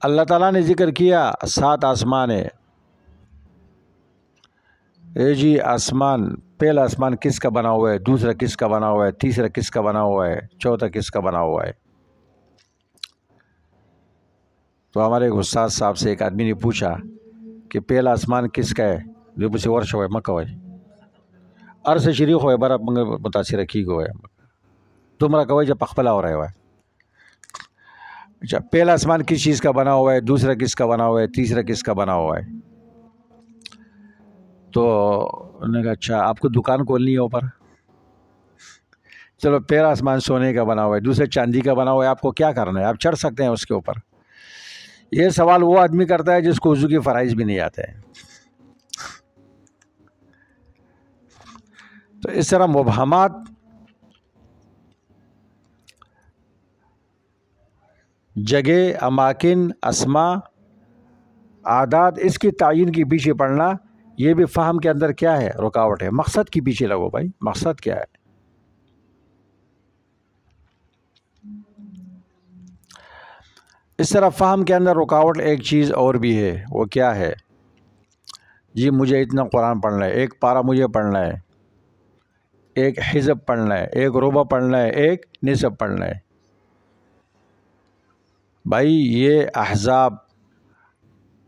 Speaker 1: اللہ تعالیٰ نے ذکر کیا 7 آسمان ہے، اے جی آسمان، پہلا آسمان کس کا بنا ہوا ہے، دوسرا کس کا بنا ہوا ہے، تیسرا کس کا بنا ہوا ہے، چوتھا کس کا بنا ہوا ہے؟ تو ہمارے ایک استاد صاحب سے ایک آدمی نے پوچھا کہ پہلا آسمان کس کا ہے؟ جو پوچھے ورش ہوئے مکہ ہوئے عرص شریف ہوئے برا متاثر رکھی ہوئے تمہارا کوئی جب پخپلا ہو رہے ہوئے۔ اچھا، پہلا آسمان کس چیز کا بنا ہوا ہے، دوسرا کس کا بنا ہوا ہے، تیسرا کس کا بنا ہوا ہے؟ تو انہوں نے کہا اچھا آپ کو دکان کھولنی ہے اوپر، چلو پہلا آسمان سونے کا بنا ہوا ہے، دوسرا چاندی کا بنا ہوا ہے، آپ کو کیا کرنا ہے؟ آپ چڑھ سکتے ہیں اس کے اوپر۔ یہ سوال وہ آدمی کرتا ہے جس کو وضو کے فرائض بھی نہیں آتے ہیں۔ تو اس طرح مبہمات جگہ، اماکن، اسماء، عادات، اس کی تعین کے پیچھے پڑنا، یہ بھی فہم کے اندر کیا ہے؟ رکاوٹ ہے۔ مقصد کے پیچھے لگو بھائی، مقصد کیا ہے؟ اس طرح فہم کے اندر رکاوٹ ایک چیز اور بھی ہے، وہ کیا ہے؟ جی مجھے اتنا قرآن پڑھنا ہے، ایک پارہ مجھے پڑھنا ہے، ایک حزب پڑھنا ہے، ایک ربع پڑھنا ہے، ایک نصف پڑھنا ہے۔ بھائی یہ احزاب،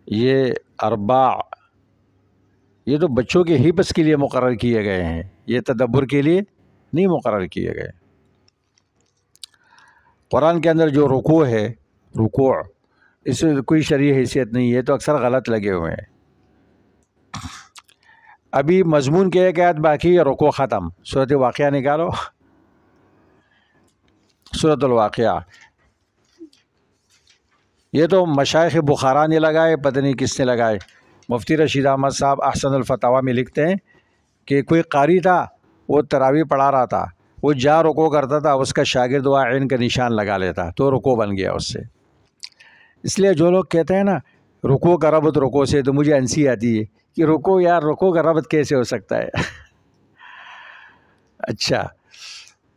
Speaker 1: یہ ارباع، یہ تو بچوں کے حفظ کے لیے مقرر کیے گئے ہیں، یہ تدبر کے لیے نہیں مقرر کیے گئے۔ قرآن کے اندر جو رکوع ہے، رکوع، اس سے کوئی شرعی حیثیت نہیں ہے، تو اکثر غلط لگے ہوئے ہیں۔ ابھی مضمون کے ایک آیت باقی ہے، رکوع ختم، سورۃ واقعہ نکالو، سورۃ الواقعہ۔ یہ تو مشائخ بخارا نے لگائے، پتہ نہیں کس نے لگائے۔ مفتی رشید احمد صاحب احسن الفتاویٰ میں لکھتے ہیں کہ کوئی قاری تھا، وہ تراویح پڑھا رہا تھا، وہ جا رکوع کرتا تھا، اس کا شاگرد عین کا نشان لگا لیتا تو رکوع بن گیا اس سے۔ اس لیے جو لوگ کہتے ہیں نا رکوع کا ربط رکوع سے، تو مجھے ہنسی آتی ہے کہ رکوع، یار رکوع کا ربط کیسے ہو سکتا ہے؟ اچھا،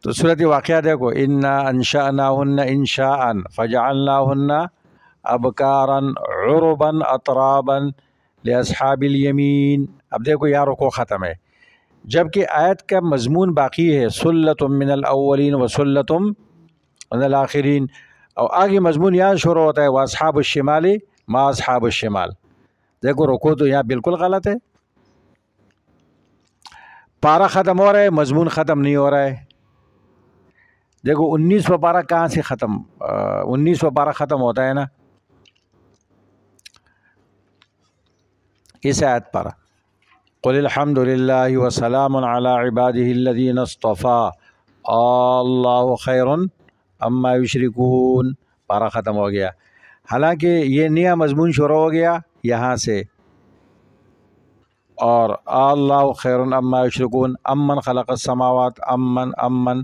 Speaker 1: تو صورت واقعہ دیکھو، انا انشأناہن انشاء فجعلناہن ابکارا عربا اطرابا لاصحاب الیمین. اب دیکھو یہاں رکوع ختم ہے، جبکہ آیت کا مضمون باقی ہے، سلۃ من الاولین وسلۃ من الاخرین، اور آگے مضمون یہاں شروع ہوتا ہے واصحاب الشمال ما اصحاب الشمال. دیکھو رکوع تو یہاں بالکل غلط ہے، پارہ ختم ہو رہا ہے، مضمون ختم نہیں ہو رہا ہے. دیکھو 19واں پارہ کہاں سے ختم، 19واں پارہ ختم ہوتا ہے نا اس آیت پر، قل الحمد للہ وسلام علی عبادہ الذین اصطفیٰ اللہ خیر اما یشرکون، پارہ ختم ہو گیا. حالانکہ یہ نیا مضمون شروع ہو گیا یہاں سے، اور اللہ خیر اما یشرکون، امن خلق السماوات، امن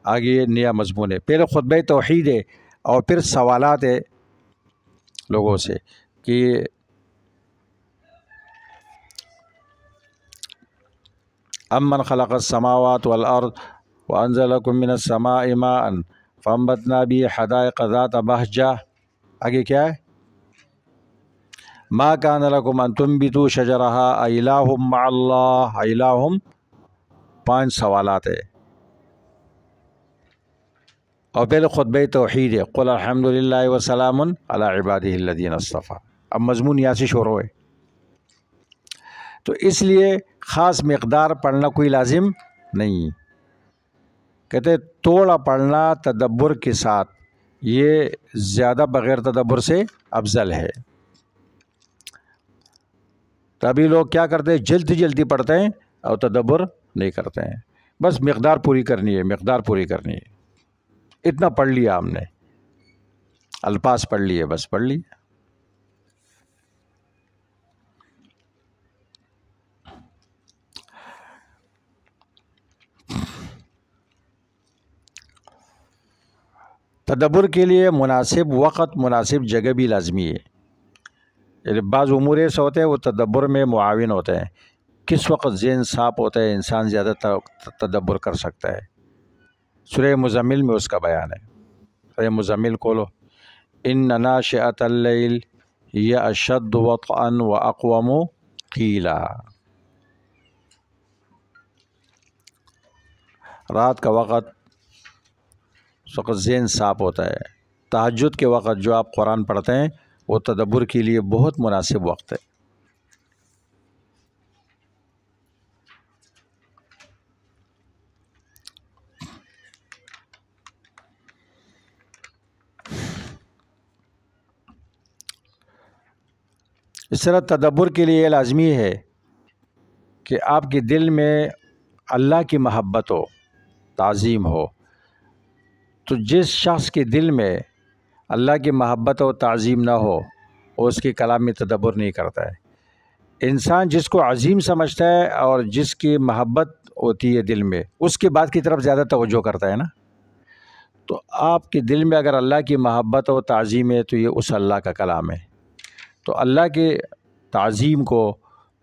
Speaker 1: آگے نیا مضمون ہے. پہلے خطبہ توحید ہے اور پھر سوالات ہے لوگوں سے کہ امن خلق السماوات والارض وانزل لکم من السماء ماء فانبتنا به حدائق ذات بہجہ. آگے کیا ہے؟ ما کان لکم ان تنبتوا شجرہا الہ مع اللہ، الہ 5 سوالات ہے. اور پہلے خطبہ توحید ہے، قل الحمد للہ وسلام علی عبادہ الذین اصطفیٰ. اب مضمون یہاں سے شروع ہے، تو اس لیے خاص مقدار پڑھنا کوئی لازم نہیں. کہتے توڑا پڑھنا تدبر کے ساتھ، یہ زیادہ بغیر تدبر سے افضل ہے. تبھی لوگ کیا کرتے ہیں، جلدی جلدی پڑھتے ہیں اور تدبر نہیں کرتے ہیں. بس مقدار پوری کرنی ہے، مقدار پوری کرنی ہے، اتنا پڑھ لیا ہم نے، الفاظ پڑھ لیے، بس پڑھ لی. تدبر کے لیے مناسب وقت، مناسب جگہ بھی لازمی ہے. یعنی بعض امور ایسے ہوتے ہیں وہ تدبر میں معاون ہوتے ہیں. کس وقت ذہن صاف ہوتا ہے انسان زیادہ تدبر کر سکتا ہے. سورہ مزمل میں اس کا بیان ہے. سورہ مزمل کھولو، ان ناشئۃ اللیل ہی اشد وطئا واقوم قیلا. رات کا وقت، اس وقت ذہن صاف ہوتا ہے. تہجد کے وقت جو آپ قرآن پڑھتے ہیں وہ تدبر کے لیے بہت مناسب وقت ہے. اس طرح تدبر کے لیے لازمی ہے کہ آپ کے دل میں اللہ کی محبت ہو، تعظیم ہو. تو جس شخص کے دل میں اللہ کی محبت و تعظیم نہ ہو وہ اس کے کلام میں تدبر نہیں کرتا ہے. انسان جس کو عظیم سمجھتا ہے اور جس کی محبت ہوتی ہے دل میں، اس کی بات کی طرف زیادہ توجہ کرتا ہے نا. تو آپ کے دل میں اگر اللہ کی محبت و تعظیم ہے تو یہ اس اللہ کا کلام ہے. تو اللہ کے تعظیم کو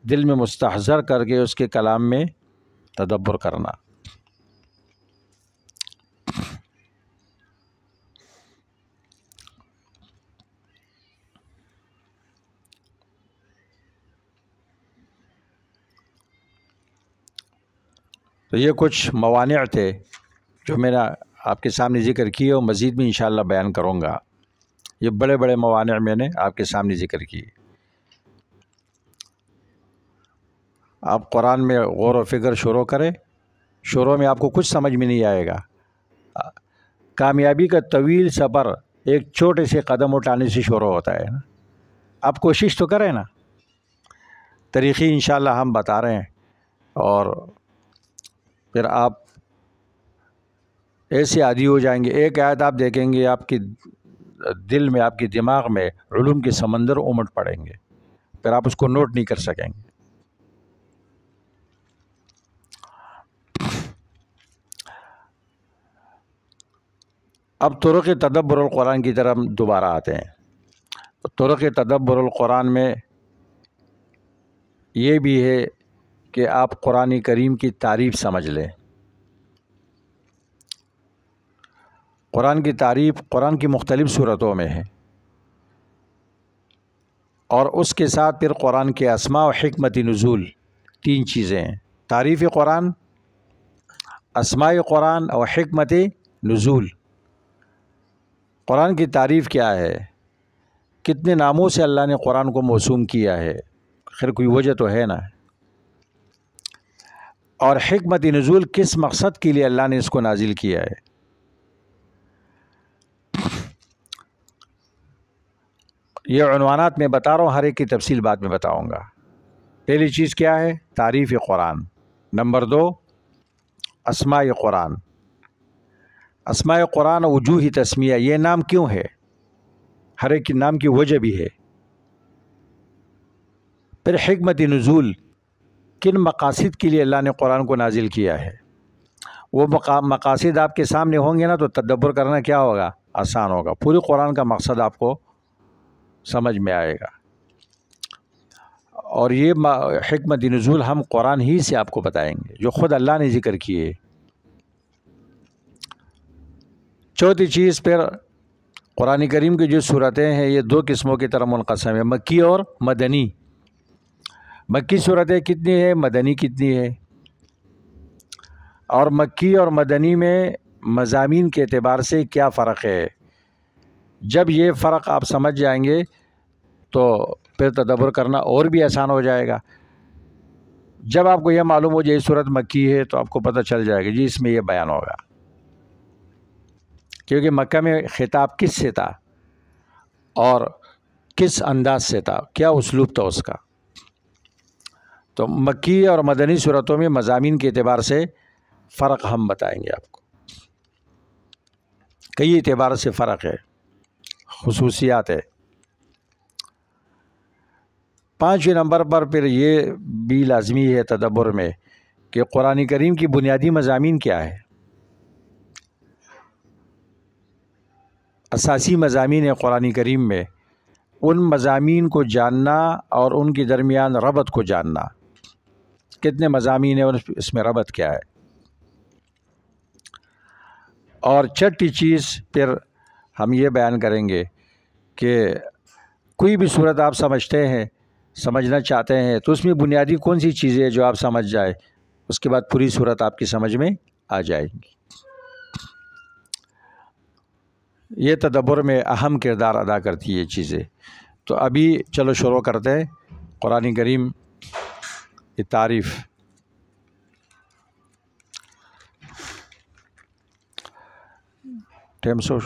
Speaker 1: دل میں مستحضر کر کے اس کے کلام میں تدبر کرنا. تو یہ کچھ موانع تھے جو میں نے آپ کے سامنے ذکر کیے اور مزید بھی انشاءاللہ بیان کروں گا. یہ بڑے بڑے موانع میں نے آپ کے سامنے ذکر کیے. آپ قرآن میں غور و فکر شروع کریں، شروع میں آپ کو کچھ سمجھ میں نہیں آئے گا. کامیابی کا طویل سفر ایک چھوٹے سے قدم اٹھانے سے شروع ہوتا ہے نا. آپ کوشش تو کریں نا. طریقے انشاءاللہ ہم بتا رہے ہیں، اور پھر آپ ایسے عادی ہو جائیں گے. ایک آیت آپ دیکھیں گے آپ کی دل میں، آپ کے دماغ میں علوم کے سمندر امٹ پڑیں گے، پھر آپ اس کو نوٹ نہیں کر سکیں گے. اب طرق تدبر القرآن کی طرف دوبارہ آتے ہیں. طرق تدبر القرآن میں یہ بھی ہے کہ آپ قرآن کریم کی تعریف سمجھ لیں۔ قرآن کی تعریف قرآن کی مختلف صورتوں میں ہے، اور اس کے ساتھ پھر قرآن کے اسماء و حکمت نزول، تین چیزیں ہیں: تعریف قرآن، اسماء قرآن اور حکمت نزول۔ قرآن کی تعریف کیا ہے؟ کتنے ناموں سے اللہ نے قرآن کو موسوم کیا ہے، خیر کوئی وجہ تو ہے نا۔ اور حکمت نزول، کس مقصد کے لیے اللہ نے اس کو نازل کیا ہے۔ یہ عنوانات میں بتا رہا ہوں، ہر ایک کی تفصیل بعد میں بتاؤں گا۔ پہلی چیز کیا ہے؟ تعریف قرآن۔ نمبر 2، اسماء قرآن۔ اسماء قرآن وجوہ تسمیہ، یہ نام کیوں ہے؟ ہر ایک کے نام کی وجہ بھی ہے۔ پھر حکمت نزول، کن مقاصد کے لیے اللہ نے قرآن کو نازل کیا ہے۔ وہ مقاصد آپ کے سامنے ہوں گے نا تو تدبر کرنا کیا ہوگا؟ آسان ہوگا۔ پوری قرآن کا مقصد آپ کو سمجھ میں آئے گا۔ اور یہ حکمت نزول ہم قرآن ہی سے آپ کو بتائیں گے، جو خود اللہ نے ذکر کیے۔ چوتھی چیز، پھر قرآن کریم کی جو صورتیں ہیں یہ 2 قسموں کی طرح منقسم ہے، مکی اور مدنی۔ مکی صورتیں کتنی ہے، مدنی کتنی ہے؟ اور مکی اور مدنی میں مضامین کے اعتبار سے کیا فرق ہے؟ جب یہ فرق آپ سمجھ جائیں گے تو پھر تدبر کرنا اور بھی آسان ہو جائے گا۔ جب آپ کو یہ معلوم ہو جائے صورت مکی ہے تو آپ کو پتہ چل جائے گا جی اس میں یہ بیان ہوگا، کیونکہ مکہ میں خطاب کس سے تھا اور کس انداز سے تھا، کیا اسلوب تھا اس کا۔ تو مکی اور مدنی صورتوں میں مضامین کے اعتبار سے فرق ہم بتائیں گے آپ کو، کئی اعتبار سے فرق ہے، خصوصیات ہے۔ 5ویں نمبر پر پھر یہ بھی لازمی ہے تدبر میں کہ قرآن کریم کی بنیادی مضامین کیا ہے، اساسی مضامین ہیں قرآن کریم میں، ان مضامین کو جاننا اور ان کے درمیان ربط کو جاننا، کتنے مضامین ہیں اور اس میں ربط کیا ہے۔ اور چھٹی چیز پھر ہم یہ بیان کریں گے کہ کوئی بھی صورت آپ سمجھنا چاہتے ہیں تو اس میں بنیادی کون سی چیزیں جو آپ سمجھ جائے، اس کے بعد پوری صورت آپ کی سمجھ میں آ جائے گی۔ یہ تدبر میں اہم کردار ادا کرتی ہے یہ چیزیں۔ تو ابھی چلو شروع کرتے ہیں قرآن کریم کی تعریف۔ Time so